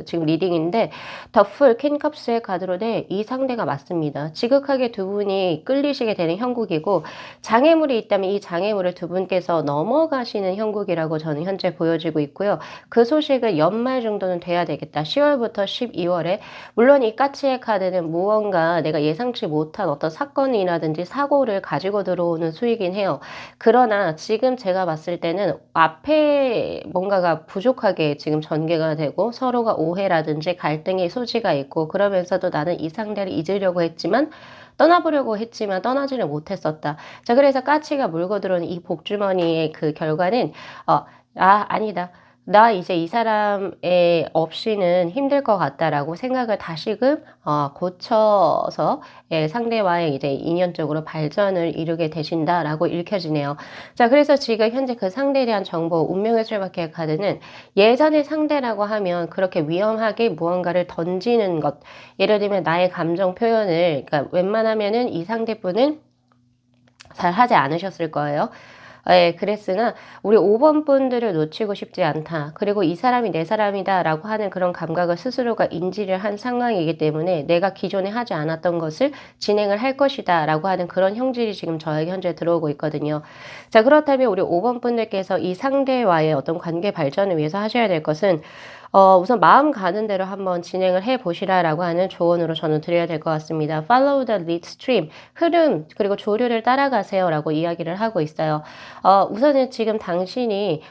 지금 리딩인데, 더풀 퀸컵스의 카드로 이 상대가 맞습니다. 지극하게 두 분이 끌리시게 되는 형국이고, 장애물이 있다면 이 장애물을 두 분께서 넘어가시는 형국이라고 저는 현재 보여지고 있고요. 그 소식을 연말 정도는 돼야 되겠다. 10월부터 12월에. 물론 이 까치의 카드는 무언가 내가 예상치 못한 어떤 사건이라든지 사고를 가지고 들어오는 수이긴 해요. 그러나 지금 제가 봤을 때는 앞에 뭔가가 부족하게 지금 전개가 되고 서로가 오해라든지 갈등의 소지가 있고, 그러면서도 나는 이 상대를 잊으려고 했지만 떠나보려고 했지만 떠나지를 못했었다. 자, 그래서 까치가 물고 들어오는 이 복주머니의 그 결과는 아니다. 나 이제 이 사람의 없이는 힘들 것 같다라고 생각을 다시금 고쳐서 상대와의 이제 인연적으로 발전을 이루게 되신다라고 읽혀지네요. 자, 그래서 지금 현재 그 상대에 대한 정보, 운명의 출발의 카드는 예전의 상대라고 하면 그렇게 위험하게 무언가를 던지는 것, 예를 들면 나의 감정 표현을, 그러니까 웬만하면은 이 상대분은 잘 하지 않으셨을 거예요. 예, 그랬으나 우리 5번 분들을 놓치고 싶지 않다. 그리고 이 사람이 내 사람이다라고 하는 그런 감각을 스스로가 인지를 한 상황이기 때문에 내가 기존에 하지 않았던 것을 진행을 할 것이다라고 하는 그런 형질이 지금 저에게 현재 들어오고 있거든요. 자, 그렇다면 우리 5번 분들께서 이 상대와의 어떤 관계 발전을 위해서 하셔야 될 것은 우선 마음 가는 대로 한번 진행을 해 보시라라고 하는 조언으로 저는 드려야 될 것 같습니다. Follow the lead stream. 흐름, 그리고 조류를 따라가세요라고 이야기를 하고 있어요. 우선은 지금 당신이,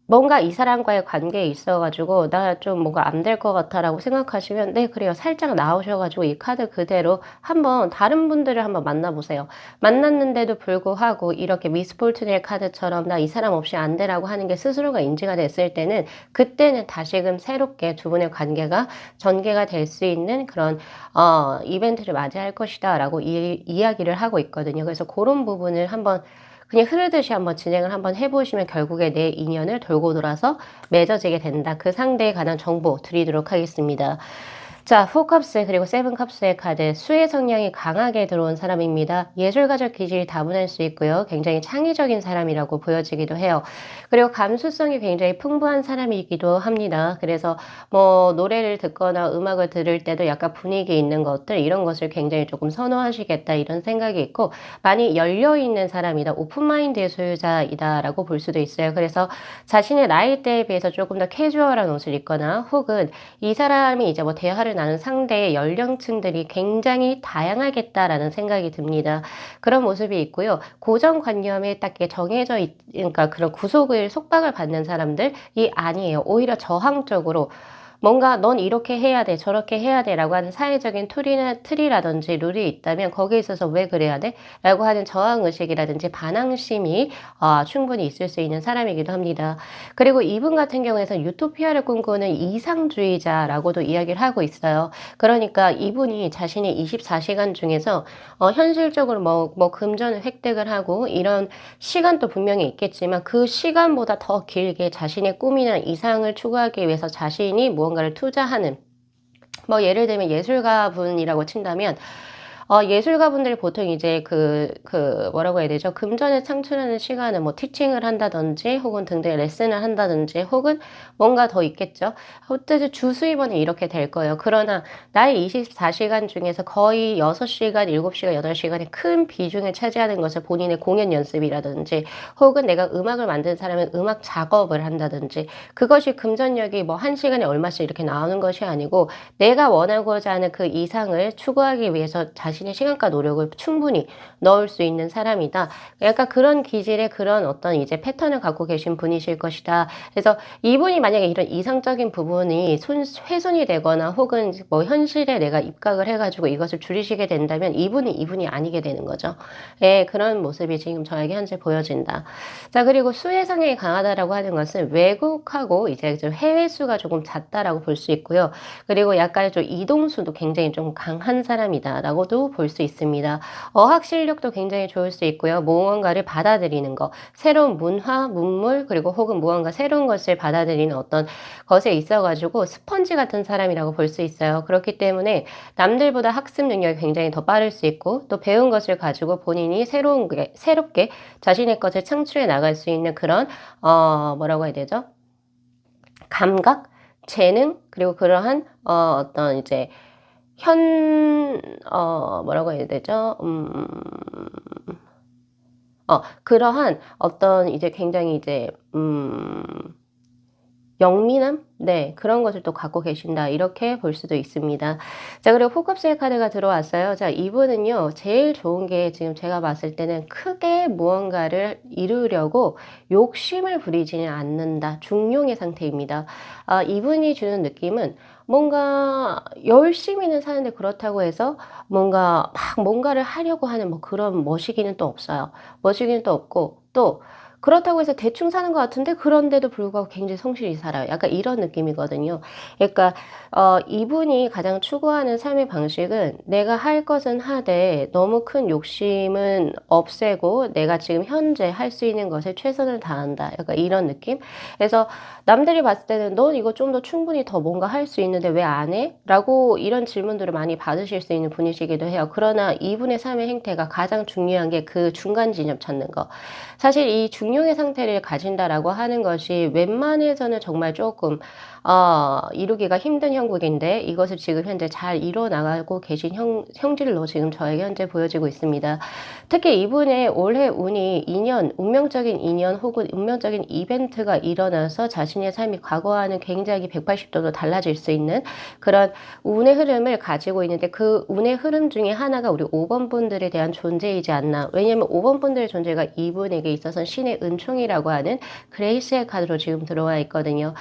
뭔가 이 사람과의 관계에 있어 가지고 '나 좀 뭔가 안 될 것 같아.'라고 생각하시면 네 그래요. 살짝 나오셔 가지고 이 카드 그대로 한번 다른 분들을 한번 만나 보세요. 만났는데도 불구하고 이렇게 미스 포르투네의 카드처럼 '나 이 사람 없이 안 돼.'라고 하는 게 스스로가 인지가 됐을 때는 그때는 다시금 새롭게 두 분의 관계가 전개가 될 수 있는 그런 이벤트를 맞이할 것이다라고 이야기를 하고 있거든요. 그래서 고런 부분을 한번 그냥 흐르듯이 한번 진행을 한번 해 보시면 결국에 내 인연을 돌고 돌아서 맺어지게 된다. 그 상대에 관한 정보 드리도록 하겠습니다. 자, 4컵스 그리고 7컵스의 카드 수의 성향이 강하게 들어온 사람입니다. 예술가적 기질이 다분할 수 있고요. 굉장히 창의적인 사람이라고 보여지기도 해요. 그리고 감수성이 굉장히 풍부한 사람이기도 합니다. 그래서 뭐 노래를 듣거나 음악을 들을 때도 약간 분위기 있는 것들 이런 것을 굉장히 조금 선호하시겠다 이런 생각이 있고 많이 열려있는 사람이다. 오픈마인드의 소유자이다라고 볼 수도 있어요. 그래서 자신의 나이대에 비해서 조금 더 캐주얼한 옷을 입거나 혹은 이 사람이 이제 뭐 대화를 나눈 상대의 연령층들이 굉장히 다양하겠다라는 생각이 듭니다. 그런 모습이 있고요. 고정관념에 딱 정해져 그러니까 그런 구속을 속박을 받는 사람들이 아니에요. 오히려 저항적으로 뭔가 넌 이렇게 해야 돼, 저렇게 해야 돼라고 하는 사회적인 틀이라든지 룰이 있다면 거기에 있어서 왜 그래야 돼? 라고 하는 저항의식이라든지 반항심이 충분히 있을 수 있는 사람이기도 합니다. 그리고 이분 같은 경우에는 유토피아를 꿈꾸는 이상주의자라고도 이야기를 하고 있어요. 그러니까 이분이 자신의 24시간 중에서 현실적으로 뭐 금전을 획득을 하고 이런 시간도 분명히 있겠지만 그 시간보다 더 길게 자신의 꿈이나 이상을 추구하기 위해서 자신이 무언가를 투자하는 뭐 예를 들면 예술가분이라고 친다면 예술가분들이 보통 이제 뭐라고 해야 되죠? 금전을 창출하는 시간은 뭐 티칭을 한다든지 혹은 등등의 레슨을 한다든지 혹은 뭔가 더 있겠죠? 어쨌든 주 수입원은 이렇게 될 거예요. 그러나 나의 24시간 중에서 거의 6시간, 7시간, 8시간의 큰 비중을 차지하는 것을 본인의 공연 연습이라든지 혹은 내가 음악을 만드는 사람은 음악 작업을 한다든지 그것이 금전력이 뭐 1시간에 얼마씩 이렇게 나오는 것이 아니고 내가 원하고자 하는 그 이상을 추구하기 위해서 자신의 시간과 노력을 충분히 넣을 수 있는 사람이다. 약간 그런 기질의 그런 어떤 이제 패턴을 갖고 계신 분이실 것이다. 그래서 이분이 만약에 이런 이상적인 부분이 훼손이 되거나 혹은 뭐 현실에 내가 입각을 해가지고 이것을 줄이시게 된다면 이분이 아니게 되는 거죠. 예, 그런 모습이 지금 저에게 현재 보여진다. 자, 그리고 수혜 성향이 강하다라고 하는 것은 외국하고 이제 좀 해외 수가 조금 잦다라고 볼 수 있고요. 그리고 약간 좀 이동수도 굉장히 좀 강한 사람이다라고도 볼 수 있습니다. 어학 실력도 굉장히 좋을 수 있고요. 무언가를 받아들이는 것, 새로운 문화, 문물, 그리고 혹은 무언가 새로운 것을 받아들이는 어떤 것에 있어가지고 스펀지 같은 사람이라고 볼 수 있어요. 그렇기 때문에 남들보다 학습 능력이 굉장히 더 빠를 수 있고 또 배운 것을 가지고 본인이 새롭게 자신의 것을 창출해 나갈 수 있는 그런 뭐라고 해야 되죠? 감각, 재능, 그리고 그러한 어떤 이제 뭐라고 해야 되죠? 그러한 어떤 이제 굉장히 이제 영민함? 네, 그런 것을 또 갖고 계신다. 이렇게 볼 수도 있습니다. 자, 그리고 포컵스의 카드가 들어왔어요. 자, 이분은요, 제일 좋은 게 지금 제가 봤을 때는 크게 무언가를 이루려고 욕심을 부리지는 않는다. 중용의 상태입니다. 이분이 주는 느낌은 뭔가 열심히는 사는데 그렇다고 해서 뭔가를 하려고 하는 뭐 그런 머시기는 또 없어요. 머시기는 또 없고, 또 그렇다고 해서 대충 사는 것 같은데 그런데도 불구하고 굉장히 성실히 살아요. 약간 이런 느낌이거든요. 그러니까 이분이 가장 추구하는 삶의 방식은 내가 할 것은 하되 너무 큰 욕심은 없애고 내가 지금 현재 할 수 있는 것에 최선을 다한다. 약간 이런 느낌? 그래서 남들이 봤을 때는 넌 이거 좀 더 충분히 더 뭔가 할 수 있는데 왜 안 해? 라고 이런 질문들을 많이 받으실 수 있는 분이시기도 해요. 그러나 이분의 삶의 행태가 가장 중요한 게 그 중간 지점 찾는 거. 사실 이 중용의 상태를 가진다라고 하는 것이 웬만해서는 정말 조금 이루기가 힘든 형국인데 이것을 지금 현재 잘 이뤄나가고 계신 형질로 지금 저에게 현재 보여지고 있습니다. 특히 이분의 올해 운이 인연, 운명적인 인연 혹은 운명적인 이벤트가 일어나서 자신의 삶이 과거와는 굉장히 180도로 달라질 수 있는 그런 운의 흐름을 가지고 있는데 그 운의 흐름 중에 하나가 우리 5번 분들에 대한 존재이지 않나. 왜냐면 5번 분들의 존재가 이분에게 있어서는 신의 은총이라고 하는 그레이스의 카드로 지금 들어와 있거든요.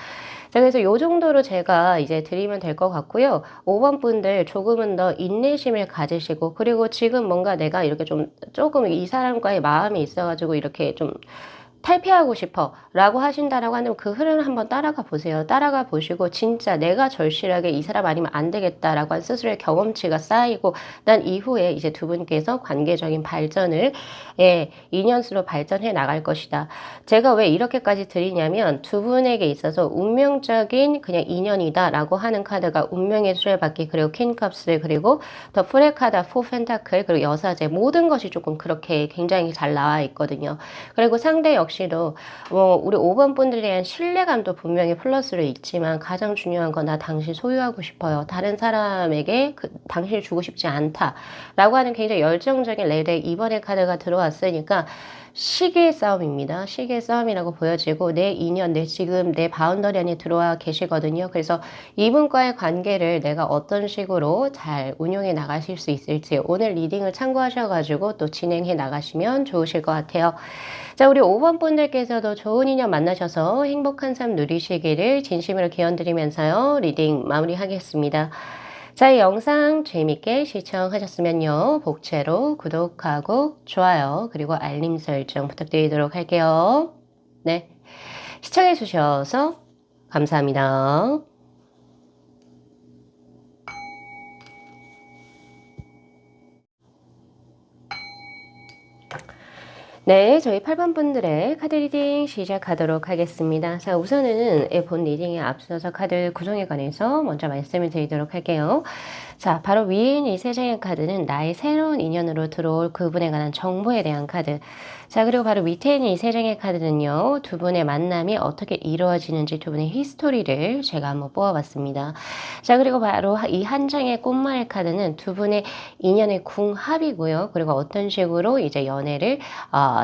자, 그래서 요 정도로 제가 이제 드리면 될 것 같고요. 5번 분들 조금은 더 인내심을 가지시고, 그리고 지금 뭔가 내가 이렇게 좀 조금 이 사람과의 마음이 있어가지고 이렇게 좀 탈피하고 싶어 라고 하신다라고 하면 그 흐름을 한번 따라가 보세요. 따라가 보시고 진짜 내가 절실하게 이 사람 아니면 안 되겠다라고 한 스스로의 경험치가 쌓이고 난 이후에 이제 두 분께서 관계적인 발전을 인연수로 발전해 나갈 것이다. 제가 왜 이렇게까지 드리냐면 두 분에게 있어서 운명적인 그냥 인연이다 라고 하는 카드가 운명의 수레바퀴 그리고 퀸컵스 그리고 더 프레카다 포 펜타클 그리고 여사제 모든 것이 조금 그렇게 굉장히 잘 나와 있거든요. 그리고 상대 역시도 우리 5번 분들에 대한 신뢰감도 분명히 플러스로 있지만 가장 중요한 건 나 당신 소유하고 싶어요. 다른 사람에게 당신을 주고 싶지 않다. 라고 하는 굉장히 열정적인 레벨의 이번의 카드가 들어왔으니까 시기의 싸움입니다. 시기의 싸움이라고 보여지고 내 인연, 내 지금 내 바운더리 안에 들어와 계시거든요. 그래서 이분과의 관계를 내가 어떤 식으로 잘 운용해 나가실 수 있을지 오늘 리딩을 참고하셔가지고 또 진행해 나가시면 좋으실 것 같아요. 자, 우리 5번 분들께서도 좋은 인연 만나셔서 행복한 삶 누리시기를 진심으로 기원드리면서요. 리딩 마무리하겠습니다. 자, 이 영상 재밌게 시청하셨으면요. 복채로 구독하고 좋아요 그리고 알림 설정 부탁드리도록 할게요. 네, 시청해 주셔서 감사합니다. 네, 저희 8번 분들의 카드 리딩 시작하도록 하겠습니다. 자, 우선은 본 리딩에 앞서서 카드 구성에 관해서 먼저 말씀을 드리도록 할게요. 자, 바로 위에 있는 이 세 장의 카드는 나의 새로운 인연으로 들어올 그분에 관한 정보에 대한 카드. 자, 그리고 바로 밑에 있는 이 세 장의 카드는요, 두 분의 만남이 어떻게 이루어지는지 두 분의 히스토리를 제가 한번 뽑아봤습니다. 자, 그리고 바로 이 한 장의 꽃말 카드는 두 분의 인연의 궁합이고요. 그리고 어떤 식으로 이제 연애를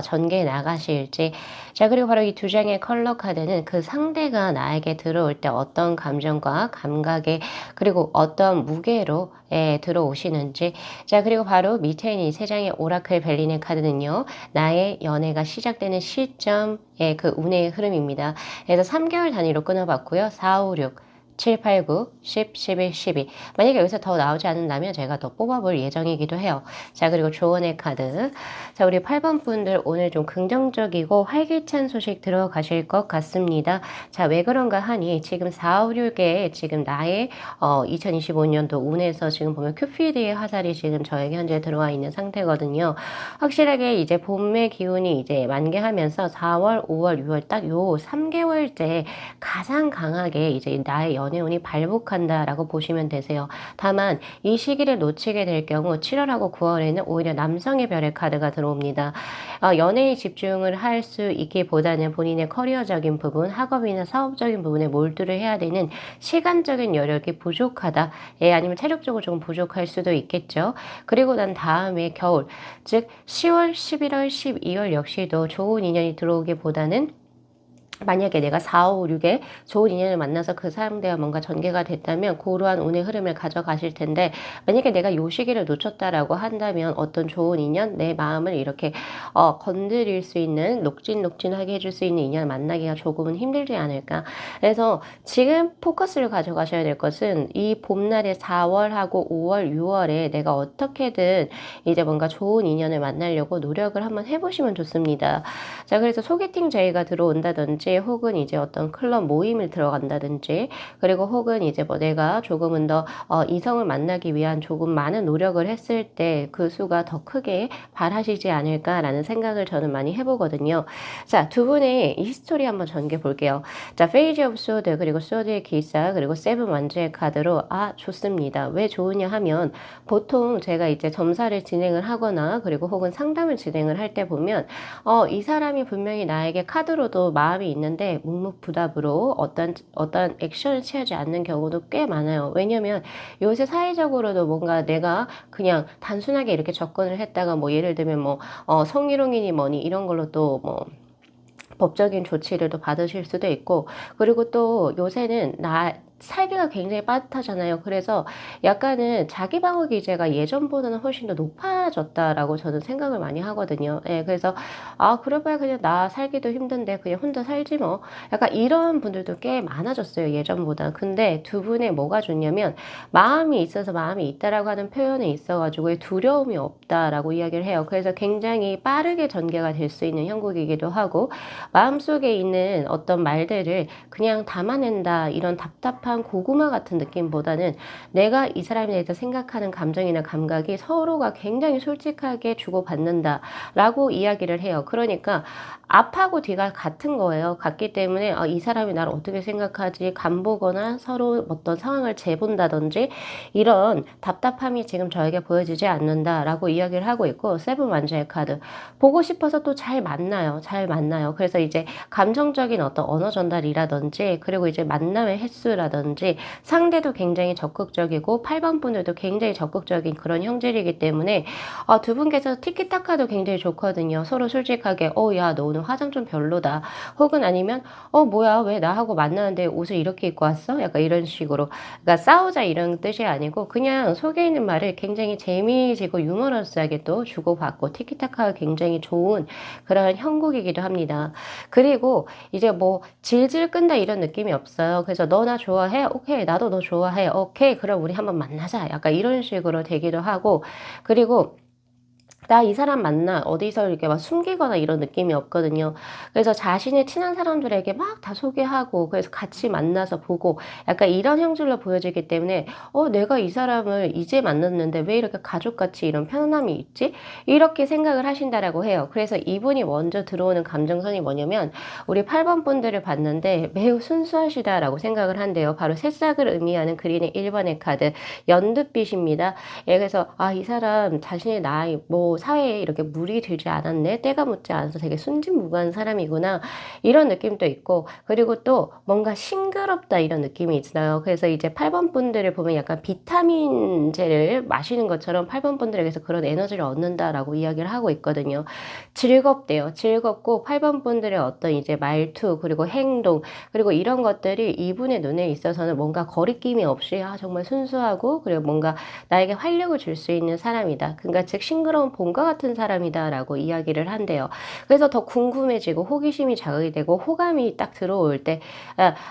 전개해 나가실지. 자, 그리고 바로 이 두 장의 컬러 카드는 그 상대가 나에게 들어올 때 어떤 감정과 감각에 그리고 어떤 무게로 들어오시는지. 자, 그리고 바로 밑에 있는 이 세 장의 오라클 벨리네 카드는요. 나의 연애가 시작되는 시점의 그 운의 흐름입니다. 그래서 3개월 단위로 끊어봤고요. 4, 5, 6. 7, 8, 9, 10, 11, 12. 만약에 여기서 더 나오지 않는다면 제가 더 뽑아볼 예정이기도 해요. 자, 그리고 조언의 카드. 자, 우리 8번 분들 오늘 좀 긍정적이고 활기찬 소식 들어가실 것 같습니다. 자, 왜 그런가 하니 지금 4, 5, 6에 지금 나의 2025년도 운에서 지금 보면 큐피드의 화살이 지금 저에게 현재 들어와 있는 상태거든요. 확실하게 이제 봄의 기운이 이제 만개하면서 4월, 5월, 6월 딱 요 3개월째 가장 강하게 이제 나의 연애운이 발복한다라고 보시면 되세요. 다만 이 시기를 놓치게 될 경우 7월하고 9월에는 오히려 남성의 별의 카드가 들어옵니다. 연애에 집중을 할 수 있기보다는 본인의 커리어적인 부분, 학업이나 사업적인 부분에 몰두를 해야 되는 시간적인 여력이 부족하다. 아니면 체력적으로 조금 부족할 수도 있겠죠. 그리고 난 다음에 겨울, 즉 10월, 11월, 12월 역시도 좋은 인연이 들어오기보다는 만약에 내가 4, 5, 6에 좋은 인연을 만나서 그 상대와 뭔가 전개가 됐다면 고러한 운의 흐름을 가져가실 텐데, 만약에 내가 요 시기를 놓쳤다라고 한다면 어떤 좋은 인연, 내 마음을 이렇게 건드릴 수 있는, 녹진녹진하게 해줄 수 있는 인연을 만나기가 조금은 힘들지 않을까. 그래서 지금 포커스를 가져가셔야 될 것은 이 봄날의 4월하고 5월, 6월에 내가 어떻게든 이제 뭔가 좋은 인연을 만나려고 노력을 한번 해보시면 좋습니다. 자, 그래서 소개팅 제의가 들어온다든지, 혹은 이제 어떤 클럽 모임을 들어간다든지, 그리고 혹은 이제 뭐 내가 조금은 더 이성을 만나기 위한 조금 많은 노력을 했을 때 그 수가 더 크게 발하시지 않을까라는 생각을 저는 많이 해보거든요. 자, 두 분의 이 스토리 한번 전개 볼게요. 자, 페이지 오브 소드, 그리고 소드의 기사, 그리고 세븐 완주의 카드로 좋습니다. 왜 좋으냐 하면, 보통 제가 이제 점사를 진행을 하거나 그리고 혹은 상담을 진행을 할 때 보면 이 사람이 분명히 나에게 카드로도 마음이 있는데 묵묵부답으로 어떤 액션을 취하지 않는 경우도 꽤 많아요. 왜냐면 요새 사회적으로도 뭔가 내가 그냥 단순하게 이렇게 접근을 했다가 뭐 예를 들면 뭐 성희롱이니 뭐니 이런 걸로 또 뭐 법적인 조치를 또 받으실 수도 있고, 그리고 또 요새는 살기가 굉장히 빠듯하잖아요. 그래서 약간은 자기 방어 기제가 예전보다는 훨씬 더 높아졌다라고 저는 생각을 많이 하거든요. 예, 그래서 그럴 바에 그냥 나 살기도 힘든데 그냥 혼자 살지 뭐. 약간 이런 분들도 꽤 많아졌어요, 예전보다. 근데 두 분의 뭐가 좋냐면, 마음이 있어서 마음이 있다라고 하는 표현에 있어가지고 두려움이 없다라고 이야기를 해요. 그래서 굉장히 빠르게 전개가 될 수 있는 형국이기도 하고, 마음속에 있는 어떤 말들을 그냥 담아낸다, 이런 답답한 고구마 같은 느낌보다는 내가 이 사람에 대해서 생각하는 감정이나 감각이 서로가 굉장히 솔직하게 주고받는다 라고 이야기를 해요. 그러니까 앞하고 뒤가 같은 거예요. 같기 때문에 이 사람이 나를 어떻게 생각하지, 간보거나 서로 어떤 상황을 재본다든지 이런 답답함이 지금 저에게 보여지지 않는다 라고 이야기를 하고 있고, 세븐 완주의 카드 보고 싶어서 또 잘 만나요. 잘 만나요. 그래서 이제 감정적인 어떤 언어 전달이라든지, 그리고 이제 만남의 횟수라든지, 상대도 굉장히 적극적이고 8번 분들도 굉장히 적극적인 그런 형질이기 때문에 두 분께서 티키타카도 굉장히 좋거든요. 서로 솔직하게 야, 너 오늘 화장 좀 별로다. 혹은 아니면 뭐야, 왜 나하고 만나는데 옷을 이렇게 입고 왔어? 약간 이런 식으로. 그러니까 싸우자 이런 뜻이 아니고 그냥 속에 있는 말을 굉장히 재미지고 유머러스하게 또 주고받고, 티키타카가 굉장히 좋은 그런 형국이기도 합니다. 그리고 이제 뭐 질질 끈다 이런 느낌이 없어요. 그래서 너 나 좋아해? 오케이. 나도 너 좋아해. 오케이. 그럼 우리 한번 만나자. 약간 이런 식으로 되기도 하고, 그리고 나 이 사람 만나 어디서 이렇게 막 숨기거나 이런 느낌이 없거든요. 그래서 자신의 친한 사람들에게 막 다 소개하고, 그래서 같이 만나서 보고, 약간 이런 형질로 보여지기 때문에 내가 이 사람을 이제 만났는데 왜 이렇게 가족같이 이런 편안함이 있지? 이렇게 생각을 하신다라고 해요. 그래서 이분이 먼저 들어오는 감정선이 뭐냐면, 우리 8번 분들을 봤는데 매우 순수하시다라고 생각을 한대요. 바로 새싹을 의미하는 그린의 1번의 카드 연두빛입니다. 예, 그래서 이 사람 자신의 나이 뭐 사회에 이렇게 물이 들지 않았네, 때가 묻지 않아서 되게 순진무구한 사람이구나, 이런 느낌도 있고, 그리고 또 뭔가 싱그럽다 이런 느낌이 있어요. 그래서 이제 8번 분들을 보면 약간 비타민제를 마시는 것처럼 8번 분들에게서 그런 에너지를 얻는다라고 이야기를 하고 있거든요. 즐겁대요. 즐겁고 8번 분들의 어떤 이제 말투, 그리고 행동, 그리고 이런 것들이 이분의 눈에 있어서는 뭔가 거리낌이 없이 정말 순수하고, 그리고 뭔가 나에게 활력을 줄 수 있는 사람이다. 그러니까 즉 싱그러운 봄과 같은 사람이다라고 이야기를 한대요. 그래서 더 궁금해지고 호기심이 자극이 되고 호감이 딱 들어올 때,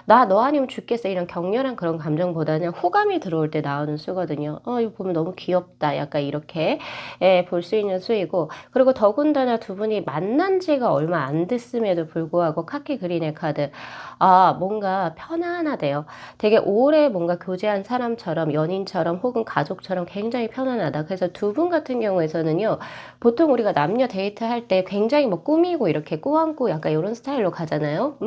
나 너 아니면 죽겠어, 이런 격렬한 그런 감정보다는 호감이 들어올 때 나오는 수거든요. 이거 보면 너무 귀엽다. 약간 이렇게 볼 수 있는 수이고, 그리고 더군다나 두 분이 만난 지가 얼마 안 됐음에도 불구하고 카키 그린의 카드, 뭔가 편안하대요. 되게 오래 뭔가 교제한 사람처럼, 연인처럼 혹은 가족처럼 굉장히 편안하다. 그래서 두 분 같은 경우에서는요, 보통 우리가 남녀 데이트할 때 굉장히 뭐 꾸미고 이렇게 꾸안고 약간 이런 스타일로 가잖아요.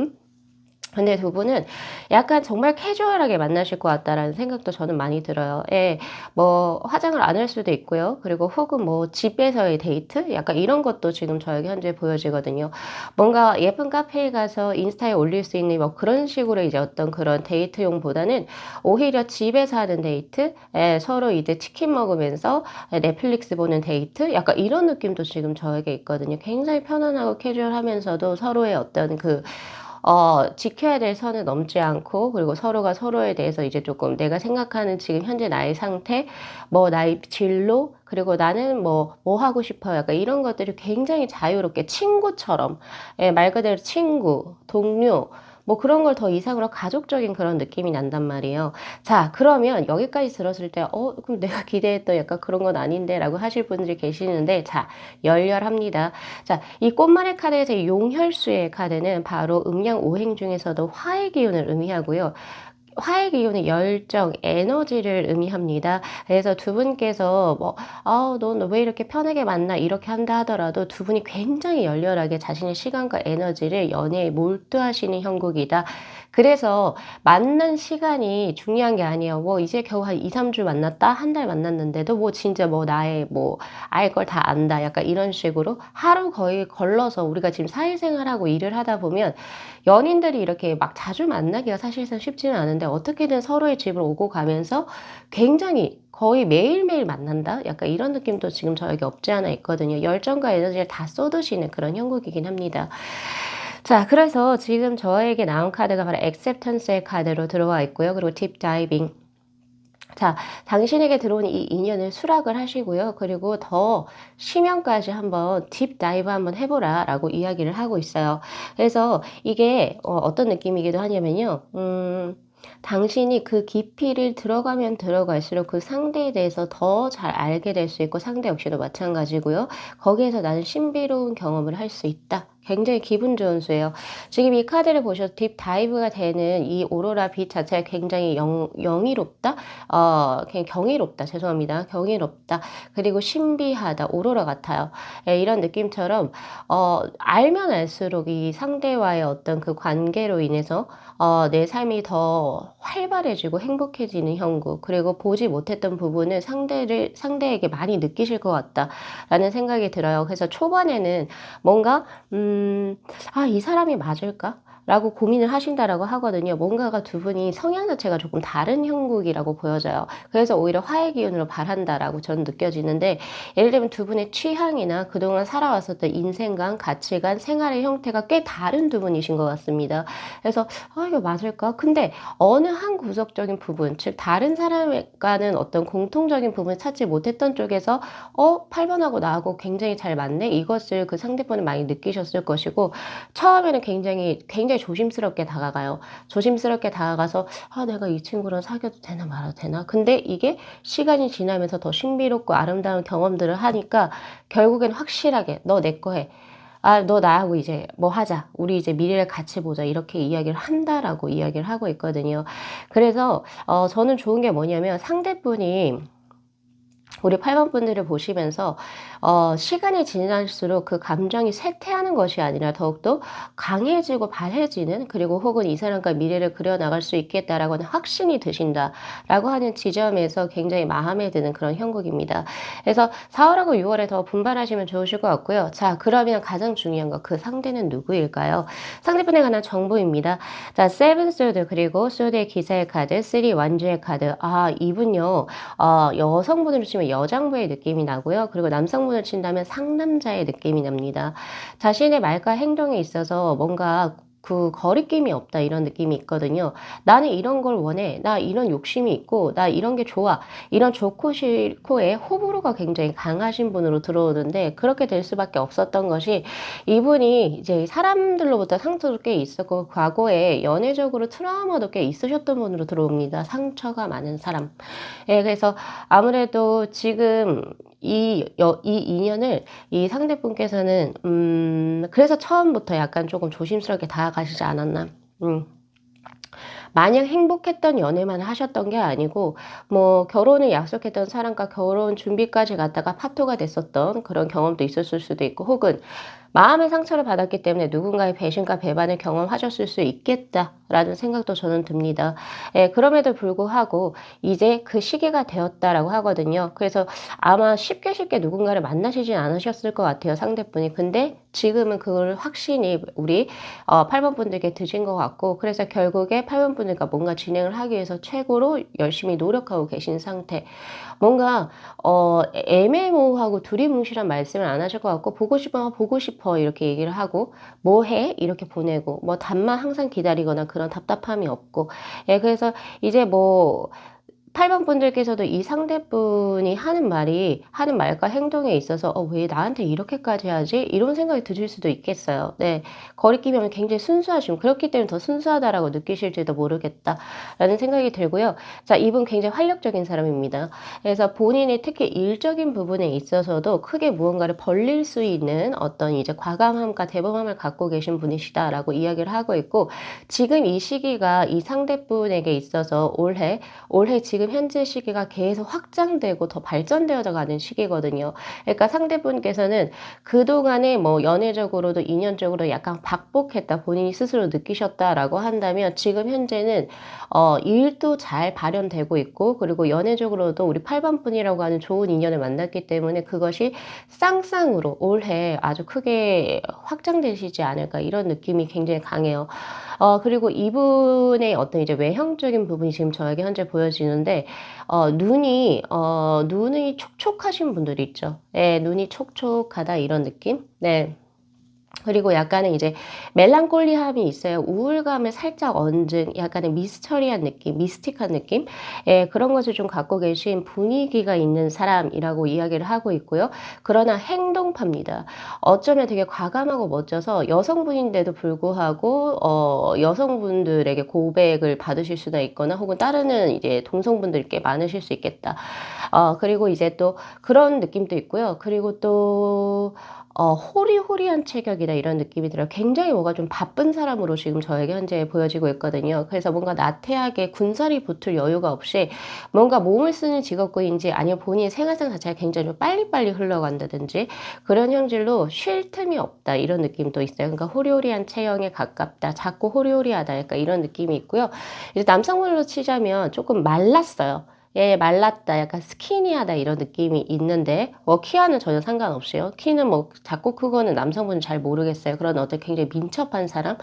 근데 두 분은 약간 정말 캐주얼하게 만나실 것 같다라는 생각도 저는 많이 들어요. 예, 뭐 화장을 안 할 수도 있고요. 그리고 혹은 뭐 집에서의 데이트? 약간 이런 것도 지금 저에게 현재 보여지거든요. 뭔가 예쁜 카페에 가서 인스타에 올릴 수 있는 뭐 그런 식으로 이제 어떤 그런 데이트용보다는 오히려 집에서 하는 데이트? 예, 서로 이제 치킨 먹으면서 넷플릭스 보는 데이트? 약간 이런 느낌도 지금 저에게 있거든요. 굉장히 편안하고 캐주얼하면서도 서로의 어떤 지켜야 될 선을 넘지 않고 그리고 서로가 서로에 대해서 이제 조금 내가 생각하는 지금 현재 나의 상태, 뭐 나의 진로, 그리고 나는 뭐 하고 싶어요. 약간 이런 것들이 굉장히 자유롭게 친구처럼, 예, 말 그대로 친구, 동료, 뭐 그런 걸 더 이상으로 가족적인 그런 느낌이 난단 말이에요. 자, 그러면 여기까지 들었을 때, 그럼 내가 기대했던 약간 그런 건 아닌데 라고 하실 분들이 계시는데, 자, 열렬합니다. 자, 이 꽃말의 카드에서 용혈수의 카드는 바로 음양 오행 중에서도 화의 기운을 의미하고요. 화의 기운은 열정, 에너지를 의미합니다. 그래서 두 분께서 뭐, 넌 왜 이렇게 편하게 만나? 이렇게 한다 하더라도 두 분이 굉장히 열렬하게 자신의 시간과 에너지를 연애에 몰두하시는 형국이다. 그래서 만난 시간이 중요한 게 아니에요. 뭐 이제 겨우 한 2, 3주 만났다? 한 달 만났는데도 뭐 진짜 뭐 나의 뭐 알 걸 다 안다. 약간 이런 식으로 하루 거의 걸러서 우리가 지금 사회생활하고 일을 하다 보면 연인들이 이렇게 막 자주 만나기가 사실상 쉽지는 않은데 어떻게든 서로의 집을 오고 가면서 굉장히 거의 매일매일 만난다? 약간 이런 느낌도 지금 저에게 없지 않아 있거든요. 열정과 에너지를 다 쏟으시는 그런 형국이긴 합니다. 자, 그래서 지금 저에게 나온 카드가 바로 액셉턴스의 카드로 들어와 있고요. 그리고 딥 다이빙. 자, 당신에게 들어온 이 인연을 수락을 하시고요. 그리고 더 심연까지 한번 딥 다이브 한번 해보라 라고 이야기를 하고 있어요. 그래서 이게 어떤 느낌이기도 하냐면요. 당신이 그 깊이를 들어가면 들어갈수록 그 상대에 대해서 더 잘 알게 될 수 있고 상대 역시도 마찬가지고요. 거기에서 나는 신비로운 경험을 할 수 있다. 굉장히 기분 좋은 수예요. 지금 이 카드를 보셔도 딥 다이브가 되는 이 오로라 빛 자체가 굉장히 영이롭다? 그냥 경이롭다. 죄송합니다. 경이롭다. 그리고 신비하다. 오로라 같아요. 예, 이런 느낌처럼, 알면 알수록 이 상대와의 어떤 그 관계로 인해서, 내 삶이 더 활발해지고 행복해지는 형국. 그리고 보지 못했던 부분을 상대에게 많이 느끼실 것 같다라는 생각이 들어요. 그래서 초반에는 뭔가, 이 사람이 맞을까? 라고 고민을 하신다라고 하거든요. 뭔가가 두 분이 성향 자체가 조금 다른 형국이라고 보여져요. 그래서 오히려 화의 기운으로 발한다라고 저는 느껴지는데, 예를 들면 두 분의 취향이나 그동안 살아왔었던 인생관, 가치관, 생활의 형태가 꽤 다른 두 분이신 것 같습니다. 그래서, 이거 맞을까? 근데 어느 한 구석적인 부분, 즉, 다른 사람과는 어떤 공통적인 부분을 찾지 못했던 쪽에서, 8번하고 나하고 굉장히 잘 맞네? 이것을 그 상대방은 많이 느끼셨을 것이고, 처음에는 굉장히 조심스럽게 다가가요. 조심스럽게 다가가서, 내가 이 친구랑 사귀어도 되나 말아도 되나? 근데 이게 시간이 지나면서 더 신비롭고 아름다운 경험들을 하니까 결국엔 확실하게 너 내 거 해. 너 나하고 이제 뭐 하자. 우리 이제 미래를 같이 보자. 이렇게 이야기를 한다라고 이야기를 하고 있거든요. 그래서, 저는 좋은 게 뭐냐면 상대분이 우리 8번 분들을 보시면서 시간이 지날수록 그 감정이 쇠퇴하는 것이 아니라 더욱더 강해지고 발해지는, 그리고 혹은 이 사람과 미래를 그려나갈 수 있겠다라고 하는 확신이 드신다라고 하는 지점에서 굉장히 마음에 드는 그런 형국입니다. 그래서 4월하고 6월에 더 분발하시면 좋으실 것 같고요. 자, 그러면 가장 중요한 거, 그 상대는 누구일까요? 상대분에 관한 정보입니다. 자, 세븐 소드, 그리고 소드의 기사의 카드, 3 완주의 카드. 이분요. 여성분으로 치면 여장부의 느낌이 나고요. 그리고 남성분을 친다면 상남자의 느낌이 납니다. 자신의 말과 행동에 있어서 뭔가 그 거리낌이 없다 이런 느낌이 있거든요. 나는 이런 걸 원해. 나 이런 욕심이 있고 나 이런 게 좋아. 이런 좋고 싫고의 호불호가 굉장히 강하신 분으로 들어오는데 그렇게 될 수밖에 없었던 것이 이분이 이제 사람들로부터 상처도 꽤 있었고 과거에 연애적으로 트라우마도 꽤 있으셨던 분으로 들어옵니다. 상처가 많은 사람. 예, 그래서 아무래도 지금 이 인연을 이 상대분께서는, 그래서 처음부터 약간 조금 조심스럽게 다가가시지 않았나. 마냥 행복했던 연애만 하셨던 게 아니고, 뭐, 결혼을 약속했던 사람과 결혼 준비까지 갔다가 파토가 됐었던 그런 경험도 있었을 수도 있고, 혹은 마음의 상처를 받았기 때문에 누군가의 배신과 배반을 경험하셨을 수 있겠다라는 생각도 저는 듭니다. 예, 그럼에도 불구하고 이제 그 시기가 되었다라고 하거든요. 그래서 아마 쉽게 누군가를 만나시진 않으셨을 것 같아요, 상대분이. 근데 지금은 그걸 확신이 우리 8번 분들께 드신 것 같고, 그래서 결국에 8번 분들과 뭔가 진행을 하기 위해서 최고로 열심히 노력하고 계신 상태. 뭔가 애매모호하고 두리뭉실한 말씀을 안 하실 것 같고, 보고 싶어 보고 싶어 이렇게 얘기를 하고, 뭐 해? 이렇게 보내고, 뭐 답만 항상 기다리거나 그런 답답함이 없고. 예, 그래서 이제 뭐 8번 분들께서도 이 상대분이 하는 말과 행동에 있어서 왜 나한테 이렇게까지 하지? 이런 생각이 드실 수도 있겠어요. 네. 거리낌이 굉장히 순수하시고, 그렇기 때문에 더 순수하다라고 느끼실지도 모르겠다라는 생각이 들고요. 자, 이분 굉장히 활력적인 사람입니다. 그래서 본인이 특히 일적인 부분에 있어서도 크게 무언가를 벌릴 수 있는 어떤 이제 과감함과 대범함을 갖고 계신 분이시다라고 이야기를 하고 있고, 지금 이 시기가 이 상대분에게 있어서 올해 지금 현재 시기가 계속 확장되고 더 발전되어 가는 시기거든요. 그러니까 상대분께서는 그동안에 뭐 연애적으로도 인연적으로 약간 박복했다, 본인이 스스로 느끼셨다라고 한다면, 지금 현재는 일도 잘 발현되고 있고, 그리고 연애적으로도 우리 8번 분이라고 하는 좋은 인연을 만났기 때문에 그것이 쌍쌍으로 올해 아주 크게 확장되시지 않을까, 이런 느낌이 굉장히 강해요. 그리고 이분의 어떤 이제 외형적인 부분이 지금 저에게 현재 보여지는데, 눈이 촉촉하신 분들이 있죠. 예, 눈이 촉촉하다, 이런 느낌? 네. 그리고 약간은 이제 멜랑콜리함이 있어요. 우울감을 살짝 얹은 약간의 미스터리한 느낌, 미스틱한 느낌? 예, 그런 것을 좀 갖고 계신 분위기가 있는 사람이라고 이야기를 하고 있고요. 그러나 행동파입니다. 어쩌면 되게 과감하고 멋져서 여성분인데도 불구하고, 여성분들에게 고백을 받으실 수가 있거나, 혹은 따르는 이제 동성분들께 많으실 수 있겠다. 그리고 이제 또 그런 느낌도 있고요. 그리고 또, 호리호리한 체격이다, 이런 느낌이 들어요. 굉장히 뭐가 좀 바쁜 사람으로 지금 저에게 현재 보여지고 있거든요. 그래서 뭔가 나태하게 군살이 붙을 여유가 없이 뭔가 몸을 쓰는 직업군인지, 아니면 본인의 생활상 자체가 굉장히 좀 빨리빨리 흘러간다든지, 그런 형질로 쉴 틈이 없다, 이런 느낌도 있어요. 그러니까 호리호리한 체형에 가깝다, 자꾸 호리호리하다, 약간 이런 느낌이 있고요. 이제 남성분으로 치자면 조금 말랐어요. 예, 말랐다, 약간 스키니하다, 이런 느낌이 있는데, 키와는 전혀 상관없이요. 키는 뭐 작고 크고는 남성분은 잘 모르겠어요. 그런 어떤 굉장히 민첩한 사람?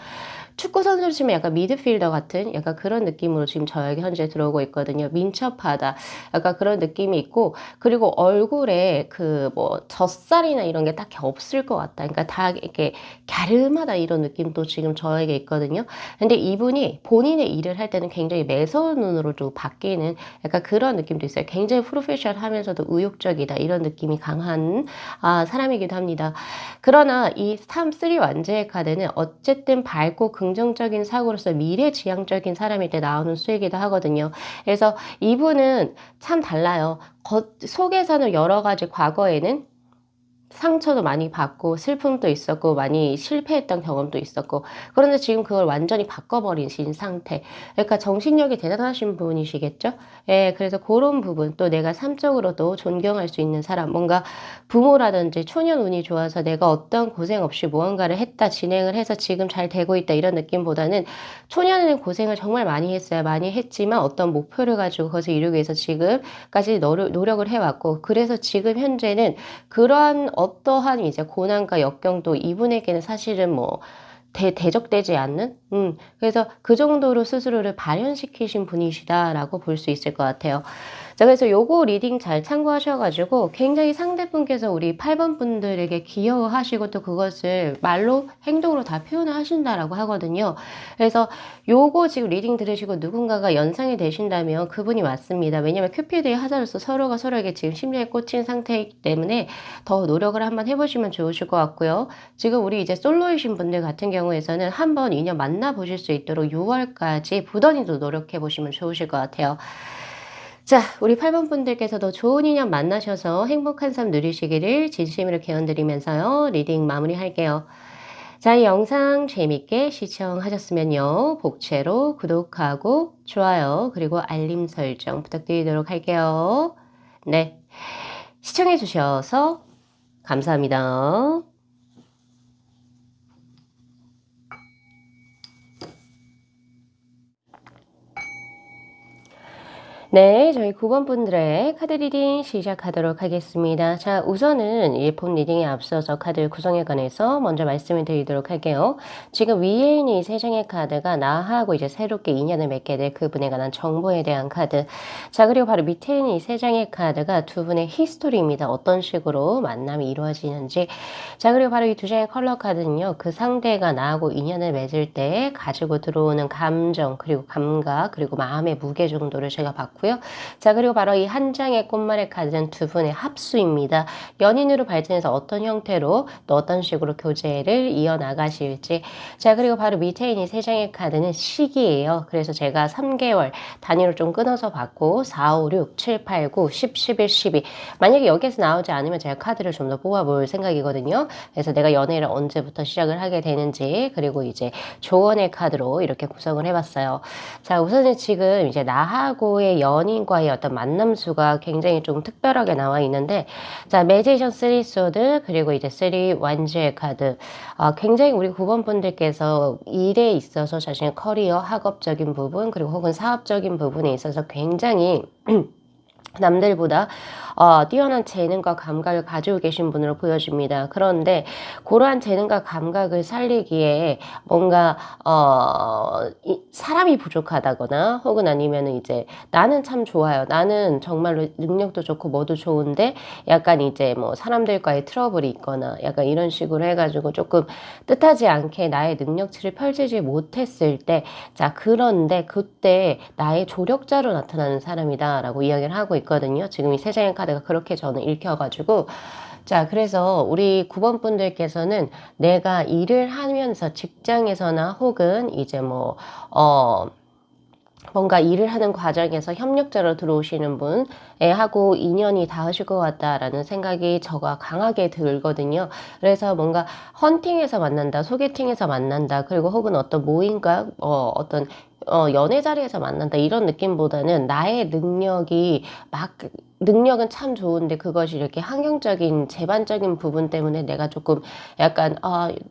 축구 선수를 치면 약간 미드필더 같은 약간 그런 느낌으로 지금 저에게 현재 들어오고 있거든요. 민첩하다, 약간 그런 느낌이 있고, 그리고 얼굴에 그 뭐 젖살이나 이런 게 딱히 없을 것 같다. 그러니까 다 이렇게 갸름하다, 이런 느낌도 지금 저에게 있거든요. 근데 이분이 본인의 일을 할 때는 굉장히 매서운 눈으로 좀 바뀌는 약간 그런 느낌도 있어요. 굉장히 프로페셔널하면서도 의욕적이다, 이런 느낌이 강한 사람이기도 합니다. 그러나 이3 완제의 카드는 어쨌든 밝고 긍정적인 사고로서 미래지향적인 사람일 때 나오는 수이기도 하거든요. 그래서 이분은 참 달라요. 속에서는 여러 가지 과거에는 상처도 많이 받고 슬픔도 있었고 많이 실패했던 경험도 있었고, 그런데 지금 그걸 완전히 바꿔버리신 상태. 그러니까 정신력이 대단하신 분이시겠죠? 예, 그래서 그런 부분, 또 내가 삶적으로도 존경할 수 있는 사람, 뭔가 부모라든지 초년 운이 좋아서 내가 어떤 고생 없이 무언가를 했다, 진행을 해서 지금 잘 되고 있다, 이런 느낌보다는 초년에는 고생을 정말 많이 했어요. 많이 했지만 어떤 목표를 가지고 그것을 이루기 위해서 지금까지 노력을 해왔고, 그래서 지금 현재는 그러한 어떠한 이제 고난과 역경도 이분에게는 사실은 뭐 대적되지 않는, 그래서 그 정도로 스스로를 발현시키신 분이시다라고 볼 수 있을 것 같아요. 자, 그래서 요거 리딩 잘 참고하셔가지고 굉장히 상대분께서 우리 8번 분들에게 기여하시고, 또 그것을 말로 행동으로 다 표현을 하신다라고 하거든요. 그래서 요거 지금 리딩 들으시고 누군가가 연상이 되신다면 그분이 맞습니다. 왜냐면 큐피드의 하자로서 서로가 서로에게 지금 심리에 꽂힌 상태이기 때문에 더 노력을 한번 해보시면 좋으실 것 같고요. 지금 우리 이제 솔로이신 분들 같은 경우에서는 한번 인연 만나보실 수 있도록 6월까지 부단히도 노력해보시면 좋으실 것 같아요. 자, 우리 8번 분들께서도 좋은 인연 만나셔서 행복한 삶 누리시기를 진심으로 기원드리면서요, 리딩 마무리할게요. 자, 이 영상 재밌게 시청하셨으면요, 복채로 구독하고 좋아요, 그리고 알림 설정 부탁드리도록 할게요. 네, 시청해주셔서 감사합니다. 네, 저희 9번 분들의 카드 리딩 시작하도록 하겠습니다. 자, 우선은 1폰 리딩에 앞서서 카드 구성에 관해서 먼저 말씀을 드리도록 할게요. 지금 위에 있는 이 세 장의 카드가 나하고 이제 새롭게 인연을 맺게 될 그분에 관한 정보에 대한 카드. 자, 그리고 바로 밑에 있는 이 세 장의 카드가 두 분의 히스토리입니다. 어떤 식으로 만남이 이루어지는지. 자, 그리고 바로 이 두 장의 컬러 카드는요, 그 상대가 나하고 인연을 맺을 때 가지고 들어오는 감정, 그리고 감각, 그리고 마음의 무게 정도를 제가 봤고, 자, 그리고 바로 이 한 장의 꽃말의 카드는 두 분의 합수입니다. 연인으로 발전해서 어떤 형태로 또 어떤 식으로 교제를 이어나가실지. 자, 그리고 바로 밑에 있는 세 장의 카드는 시기예요. 그래서 제가 3개월 단위로 좀 끊어서 봤고 4, 5, 6, 7, 8, 9, 10, 11, 12 만약에 여기에서 나오지 않으면 제가 카드를 좀 더 뽑아볼 생각이거든요. 그래서 내가 연애를 언제부터 시작을 하게 되는지, 그리고 이제 조언의 카드로 이렇게 구성을 해봤어요. 자, 우선은 지금 이제 나하고의 연인과의 어떤 만남 수가 굉장히 좀 특별하게 나와 있는데, 자, 매지션 3 소드, 그리고 이제 3 완주의 카드. 굉장히 우리 9번 분들께서 일에 있어서 자신의 커리어, 학업적인 부분, 그리고 혹은 사업적인 부분에 있어서 굉장히 남들보다 뛰어난 재능과 감각을 가지고 계신 분으로 보여집니다. 그런데 그러한 재능과 감각을 살리기에 뭔가 사람이 부족하다거나, 혹은 아니면 이제 나는 참 좋아요. 나는 정말로 능력도 좋고 뭐도 좋은데 약간 이제 뭐 사람들과의 트러블이 있거나 약간 이런 식으로 해가지고 조금 뜻하지 않게 나의 능력치를 펼치지 못했을 때, 자, 그런데 그때 나의 조력자로 나타나는 사람이다라고 이야기를 하고 있거든요. 지금 이 세 장의 카드가 그렇게 저는 읽혀가지고, 자, 그래서 우리 9번 분들께서는 내가 일을 하면서 직장에서나 혹은 이제 뭔가 일을 하는 과정에서 협력자로 들어오시는 분에 하고 인연이 닿으실 것 같다라는 생각이 저가 강하게 들거든요. 그래서 뭔가 헌팅에서 만난다, 소개팅에서 만난다, 그리고 혹은 어떤 모임과 어떤 연애 자리에서 만난다, 이런 느낌보다는 나의 능력은 참 좋은데 그것이 이렇게 환경적인 제반적인 부분 때문에 내가 조금 약간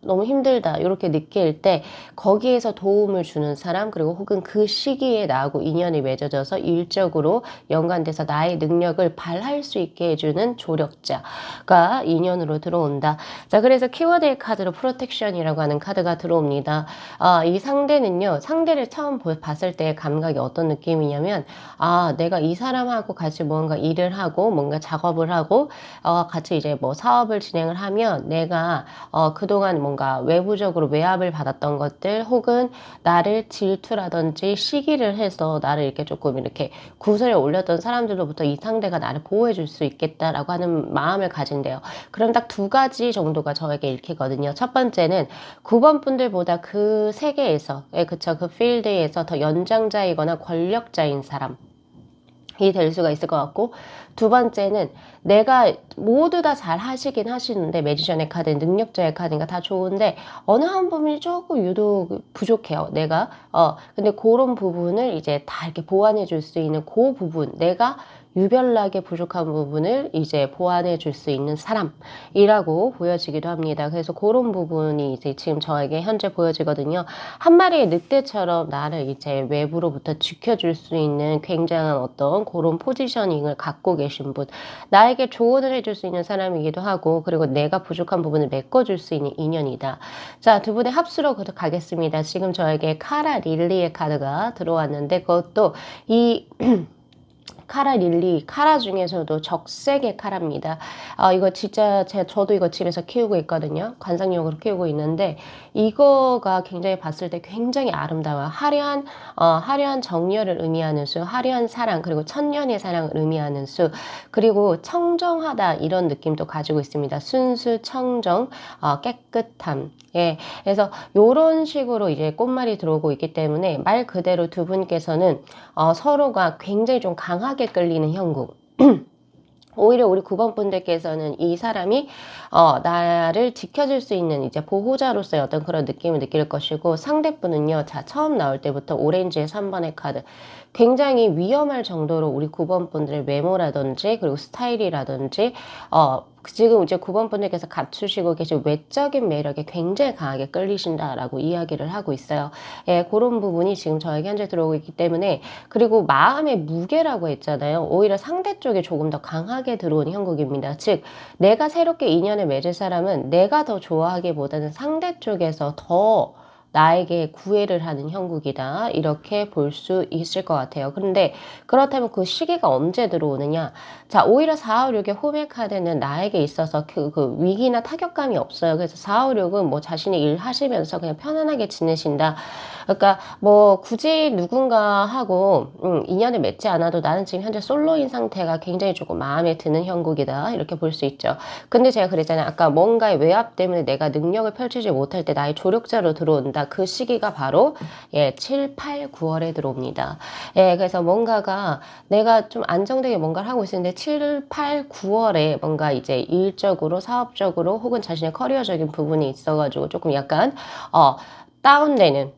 너무 힘들다 이렇게 느낄 때 거기에서 도움을 주는 사람, 그리고 혹은 그 시기에 나하고 인연이 맺어져서 일적으로 연관돼서 나의 능력을 발할 수 있게 해주는 조력자가 인연으로 들어온다. 자, 그래서 키워드의 카드로 프로텍션이라고 하는 카드가 들어옵니다. 이 상대는요, 상대를 처음 봤을 때의 감각이 어떤 느낌이냐면, 내가 이 사람하고 같이 뭔가 일을 하고 뭔가 작업을 하고 같이 이제 뭐 사업을 진행을 하면 내가 그동안 뭔가 외부적으로 외압을 받았던 것들, 혹은 나를 질투라든지 시기를 해서 나를 이렇게 조금 이렇게 구설에 올렸던 사람들로부터 이 상대가 나를 보호해 줄 수 있겠다라고 하는 마음을 가진대요. 그럼 딱 두 가지 정도가 저에게 읽히거든요. 첫 번째는 9번 분들보다 그 세계에서, 그쵸, 그 필드에서 더 연장자이거나 권력자인 사람 이 될 수가 있을 것 같고, 두 번째는 내가 모두 다 잘 하시긴 하시는데, 매지션의 카드, 능력자의 카드가 다 좋은데 어느 한 부분이 조금 유독 부족해요. 내가 근데 그런 부분을 이제 다 이렇게 보완해 줄 수 있는 그 부분, 내가 유별나게 부족한 부분을 이제 보완해 줄 수 있는 사람이라고 보여지기도 합니다. 그래서 그런 부분이 이제 지금 저에게 현재 보여지거든요. 한 마리의 늑대처럼 나를 이제 외부로부터 지켜줄 수 있는 굉장한 어떤 그런 포지셔닝을 갖고 계신 분, 나에게 조언을 해줄 수 있는 사람이기도 하고, 그리고 내가 부족한 부분을 메꿔줄 수 있는 인연이다. 자, 두 분의 합수로 가겠습니다. 지금 저에게 카라 릴리의 카드가 들어왔는데, 그것도 이 카라 릴리, 카라 중에서도 적색의 카라입니다. 이거 진짜 저도 이거 집에서 키우고 있거든요. 관상용으로 키우고 있는데, 이거가 굉장히 봤을 때 굉장히 아름다워요. 화려한 정열을 의미하는 수, 화려한 사랑, 그리고 천년의 사랑을 의미하는 수, 그리고 청정하다, 이런 느낌도 가지고 있습니다. 순수, 청정, 깨끗함. 예. 그래서 요런 식으로 이제 꽃말이 들어오고 있기 때문에 말 그대로 두 분께서는 서로가 굉장히 좀 강하게 끌리는 형국. 오히려 우리 9번 분들께서는 이 사람이 나를 지켜줄 수 있는 이제 보호자로서의 어떤 그런 느낌을 느낄 것이고, 상대분은요, 자, 처음 나올 때부터 오렌지의 3번의 카드, 굉장히 위험할 정도로 우리 9번 분들의 외모라든지 그리고 스타일이라든지 지금 이제 9번 분들께서 갖추시고 계신 외적인 매력에 굉장히 강하게 끌리신다라고 이야기를 하고 있어요. 예, 그런 부분이 지금 저에게 현재 들어오고 있기 때문에, 그리고 마음의 무게라고 했잖아요. 오히려 상대 쪽에 조금 더 강하게 들어오는 형국입니다. 즉, 내가 새롭게 인연을 맺을 사람은 내가 더 좋아하기보다는 상대 쪽에서 더 나에게 구애를 하는 형국이다. 이렇게 볼 수 있을 것 같아요. 그런데 그렇다면 그 시기가 언제 들어오느냐? 자, 오히려 4, 5, 6의 홈의 카드는 나에게 있어서 그 위기나 타격감이 없어요. 그래서 4, 5, 6은 뭐 자신의 일 하시면서 그냥 편안하게 지내신다. 그러니까 뭐 굳이 누군가하고 인연을 맺지 않아도 나는 지금 현재 솔로인 상태가 굉장히 조금 마음에 드는 형국이다. 이렇게 볼 수 있죠. 근데 제가 그랬잖아요. 아까 뭔가의 외압 때문에 내가 능력을 펼치지 못할 때 나의 조력자로 들어온다. 그 시기가 바로 7, 8, 9월에 들어옵니다. 예, 그래서 뭔가가 내가 좀 안정되게 뭔가를 하고 있었는데 7, 8, 9월에 뭔가 이제 일적으로 사업적으로 혹은 자신의 커리어적인 부분이 있어가지고 조금 약간 다운되는,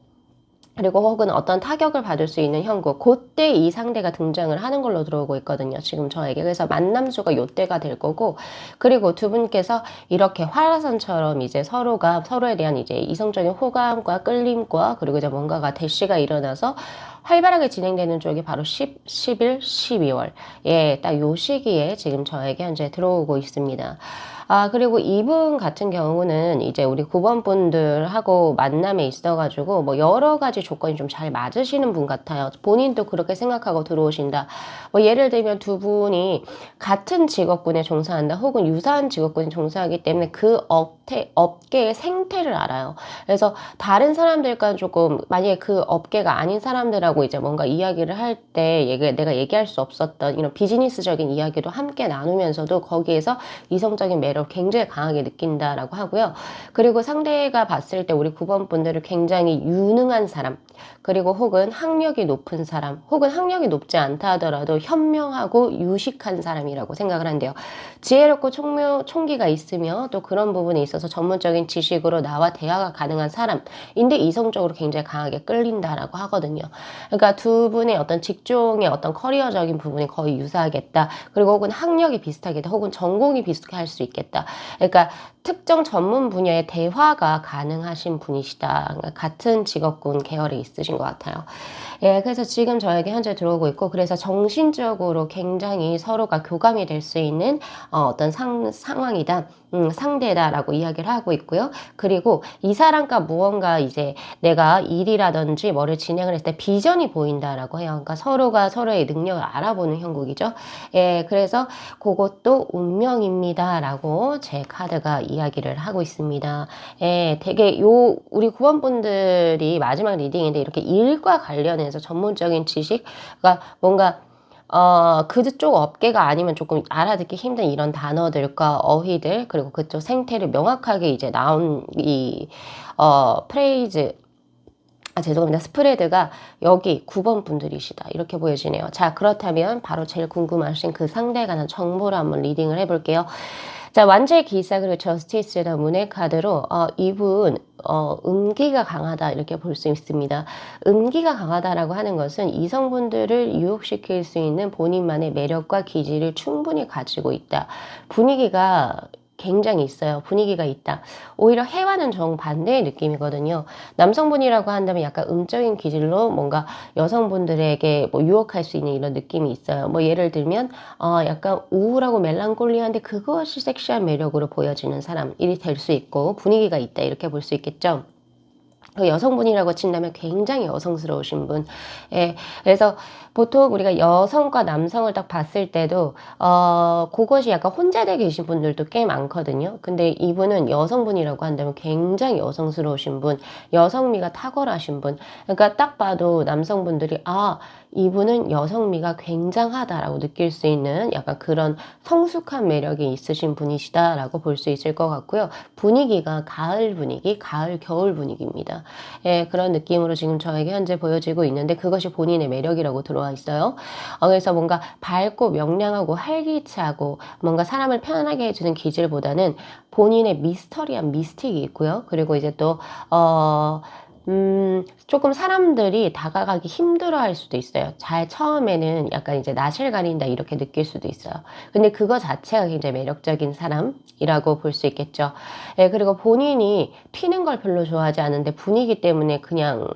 그리고 혹은 어떤 타격을 받을 수 있는 형국, 그때 이 상대가 등장을 하는 걸로 들어오고 있거든요. 지금 저에게. 그래서 만남수가 요때가 될 거고, 그리고 두 분께서 이렇게 화라산처럼 이제 서로가 서로에 대한 이제 이성적인 호감과 끌림과 그리고 이제 뭔가가 대시가 일어나서 활발하게 진행되는 쪽이 바로 10, 11, 12월. 예, 딱 요 시기에 지금 저에게 현재 들어오고 있습니다. 그리고 이분 같은 경우는 이제 우리 9번 분들하고 만남에 있어가지고 뭐 여러 가지 조건이 좀 잘 맞으시는 분 같아요. 본인도 그렇게 생각하고 들어오신다. 뭐 예를 들면 두 분이 같은 직업군에 종사한다 혹은 유사한 직업군에 종사하기 때문에 그 업계의 생태를 알아요. 그래서 다른 사람들과 조금 만약에 그 업계가 아닌 사람들하고 이제 뭔가 이야기를 할 때 내가 얘기할 수 없었던 이런 비즈니스적인 이야기도 함께 나누면서도 거기에서 이성적인 매력 굉장히 강하게 느낀다라고 하고요. 그리고 상대가 봤을 때 우리 9번 분들을 굉장히 유능한 사람, 그리고 혹은 학력이 높은 사람, 혹은 학력이 높지 않다 하더라도 현명하고 유식한 사람이라고 생각을 한대요. 지혜롭고 총기가 있으며 또 그런 부분에 있어서 전문적인 지식으로 나와 대화가 가능한 사람인데 이성적으로 굉장히 강하게 끌린다라고 하거든요. 그러니까 두 분의 어떤 직종의 어떤 커리어적인 부분이 거의 유사하겠다. 그리고 혹은 학력이 비슷하겠다. 혹은 전공이 비슷할 수 있겠다. 그러니까 특정 전문 분야의 대화가 가능하신 분이시다. 그러니까 같은 직업군 계열에 있으신 것 같아요. 예, 그래서 지금 저에게 현재 들어오고 있고, 그래서 정신적으로 굉장히 서로가 교감이 될 수 있는 어떤 상황이다. 상대다라고 이야기를 하고 있고요. 그리고 이 사람과 무언가 이제 내가 일이라든지 뭐를 진행을 했을 때 비전이 보인다라고 해요. 그러니까 서로가 서로의 능력을 알아보는 형국이죠. 예, 그래서 그것도 운명입니다라고 제 카드가 이야기를 하고 있습니다. 예, 되게 우리 구원분들이 마지막 리딩인데 이렇게 일과 관련해서 전문적인 지식, 그러니까 뭔가 그쪽 업계가 아니면 조금 알아듣기 힘든 이런 단어들과 어휘들, 그리고 그쪽 생태를 명확하게 이제 나온 프레이즈, 죄송합니다. 스프레드가 여기 9번 분들이시다. 이렇게 보여지네요. 자, 그렇다면 바로 제일 궁금하신 그 상대에 관한 정보를 한번 리딩을 해볼게요. 자, 완제의 기사 그리고 저스티스의 문의 카드로 이분 음기가 강하다 이렇게 볼 수 있습니다. 음기가 강하다라고 하는 것은 이성분들을 유혹시킬 수 있는 본인만의 매력과 기질을 충분히 가지고 있다. 분위기가 굉장히 있어요. 분위기가 있다. 오히려 해와는 정반대의 느낌이거든요. 남성분이라고 한다면 약간 음적인 기질로 뭔가 여성분들에게 뭐 유혹할 수 있는 이런 느낌이 있어요. 뭐 예를 들면 약간 우울하고 멜랑콜리한데 그것이 섹시한 매력으로 보여지는 사람이 될 수 있고, 분위기가 있다 이렇게 볼 수 있겠죠. 여성분이라고 친다면 굉장히 여성스러우신 분. 예, 그래서 보통 우리가 여성과 남성을 딱 봤을 때도 그것이 약간 혼재되어 계신 분들도 꽤 많거든요. 근데 이분은 여성분이라고 한다면 굉장히 여성스러우신 분, 여성미가 탁월하신 분. 그러니까 딱 봐도 남성분들이 이분은 여성미가 굉장하다라고 느낄 수 있는 약간 그런 성숙한 매력이 있으신 분이시다라고 볼 수 있을 것 같고요. 분위기가 가을 분위기, 가을 겨울 분위기입니다. 예, 그런 느낌으로 지금 저에게 현재 보여지고 있는데 그것이 본인의 매력이라고 들어와 있어요. 그래서 뭔가 밝고 명랑하고 활기차고 뭔가 사람을 편안하게 해주는 기질보다는 본인의 미스터리한 미스틱이 있고요. 그리고 이제 또 조금 사람들이 다가가기 힘들어할 수도 있어요. 처음에는 약간 이제 낯을 가린다 이렇게 느낄 수도 있어요. 근데 그거 자체가 굉장히 매력적인 사람이라고 볼 수 있겠죠. 예, 그리고 본인이 튀는 걸 별로 좋아하지 않은데 분위기 때문에 그냥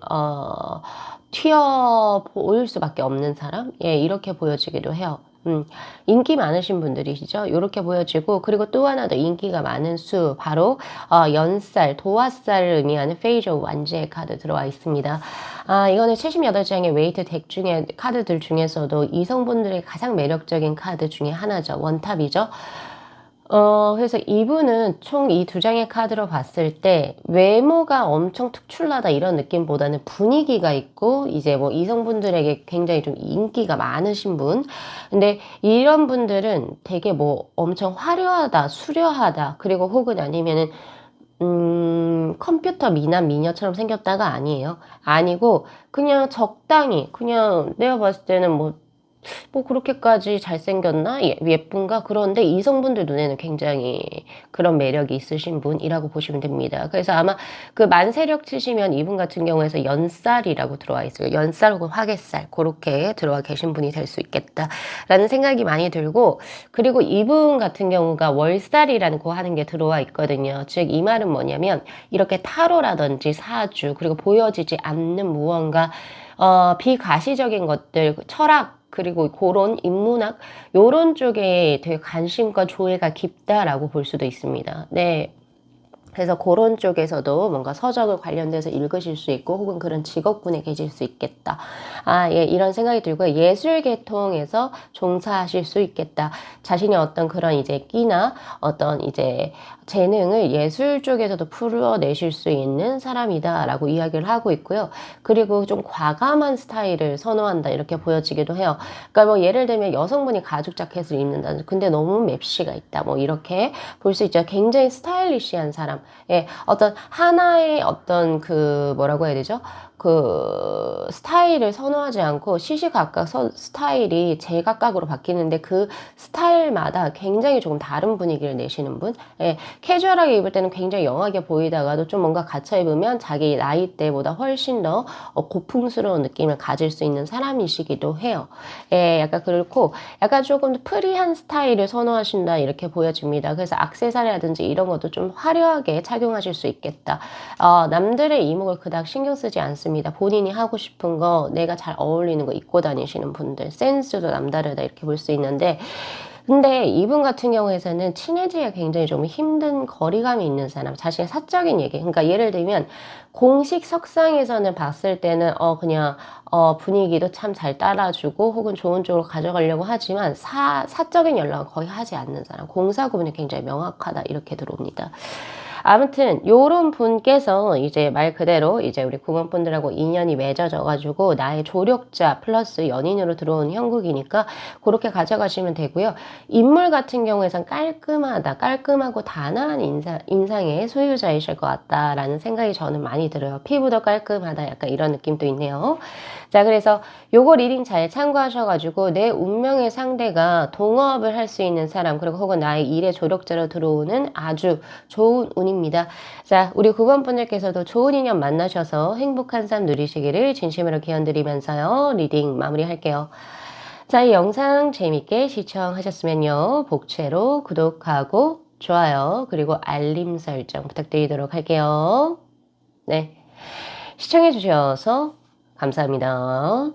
튀어 보일 수밖에 없는 사람? 예, 이렇게 보여지기도 해요. 인기 많으신 분들이시죠. 요렇게 보여지고, 그리고 또 하나 더 인기가 많은 수, 바로 연살, 도화살을 의미하는 페이저 완제의 카드 들어와 있습니다. 이거는 78장의 웨이트 덱 중에 카드들 중에서도 이성분들의 가장 매력적인 카드 중에 하나죠. 원탑이죠. 그래서 이분은 총 이 두 장의 카드로 봤을 때 외모가 엄청 특출나다 이런 느낌보다는 분위기가 있고 이제 뭐 이성분들에게 굉장히 좀 인기가 많으신 분. 근데 이런 분들은 되게 뭐 엄청 화려하다, 수려하다, 그리고 혹은 아니면은 컴퓨터 미남 미녀처럼 생겼다가 아니에요. 아니고 그냥 적당히, 그냥 내가 봤을 때는 뭐 그렇게까지 잘생겼나? 예쁜가? 그런데 이성분들 눈에는 굉장히 그런 매력이 있으신 분이라고 보시면 됩니다. 그래서 아마 그 만세력 치시면 이분 같은 경우에서 연살이라고 들어와 있어요. 연살 혹은 화개살, 그렇게 들어와 계신 분이 될 수 있겠다라는 생각이 많이 들고, 그리고 이분 같은 경우가 월살이라는 거 하는 게 들어와 있거든요. 즉 이 말은 뭐냐면 이렇게 타로라든지 사주, 그리고 보여지지 않는 무언가 비가시적인 것들, 철학, 그리고 그런 인문학 요런 쪽에 되게 관심과 조예가 깊다라고 볼 수도 있습니다. 네. 그래서 그런 쪽에서도 뭔가 서적을 관련돼서 읽으실 수 있고 혹은 그런 직업군에 계실 수 있겠다. 예, 이런 생각이 들고요. 예술 계통에서 종사하실 수 있겠다. 자신의 어떤 그런 이제 끼나 어떤 이제 재능을 예술 쪽에서도 풀어내실 수 있는 사람이다라고 이야기를 하고 있고요. 그리고 좀 과감한 스타일을 선호한다 이렇게 보여지기도 해요. 그러니까 뭐 예를 들면 여성분이 가죽 자켓을 입는다. 근데 너무 맵시가 있다. 뭐 이렇게 볼 수 있죠. 굉장히 스타일리시한 사람. 예, 어떤 하나의 어떤 그 뭐라고 해야 되죠? 그 스타일을 선호하지 않고 시시각각 스타일이 제각각으로 바뀌는데 그 스타일마다 굉장히 조금 다른 분위기를 내시는 분. 예, 캐주얼하게 입을 때는 굉장히 영하게 보이다가도 좀 뭔가 갖춰 입으면 자기 나이 때보다 훨씬 더 고풍스러운 느낌을 가질 수 있는 사람이시기도 해요. 예, 약간 그렇고 약간 조금 더 프리한 스타일을 선호하신다 이렇게 보여집니다. 그래서 액세서리라든지 이런 것도 좀 화려하게 착용하실 수 있겠다. 남들의 이목을 그닥 신경 쓰지 않습니다. 본인이 하고 싶은 거, 내가 잘 어울리는 거 입고 다니시는 분들, 센스도 남다르다 이렇게 볼 수 있는데, 근데 이분 같은 경우에서는 친해지기가 굉장히 좀 힘든 거리감이 있는 사람, 자신의 사적인 얘기. 그러니까 예를 들면 공식 석상에서는 봤을 때는 그냥 분위기도 참 잘 따라주고 혹은 좋은 쪽으로 가져가려고 하지만 사적인 연락은 거의 하지 않는 사람, 공사 구분이 굉장히 명확하다 이렇게 들어옵니다. 아무튼 요런 분께서 이제 말 그대로 이제 우리 구원분들하고 인연이 맺어져 가지고 나의 조력자 플러스 연인으로 들어온 형국이니까 그렇게 가져가시면 되고요. 인물 같은 경우에선 깔끔하다, 깔끔하고 단아한 인상의 소유자이실 것 같다라는 생각이 저는 많이 들어요. 피부도 깔끔하다, 약간 이런 느낌도 있네요. 자, 그래서 요거 리딩 잘 참고하셔가지고 내 운명의 상대가 동업을 할 수 있는 사람, 그리고 혹은 나의 일의 조력자로 들어오는 아주 좋은 운입니다. 자, 우리 9번 분들께서도 좋은 인연 만나셔서 행복한 삶 누리시기를 진심으로 기원드리면서요. 리딩 마무리할게요. 자, 이 영상 재밌게 시청하셨으면요. 복채로 구독하고 좋아요, 그리고 알림 설정 부탁드리도록 할게요. 네. 시청해주셔서 감사합니다.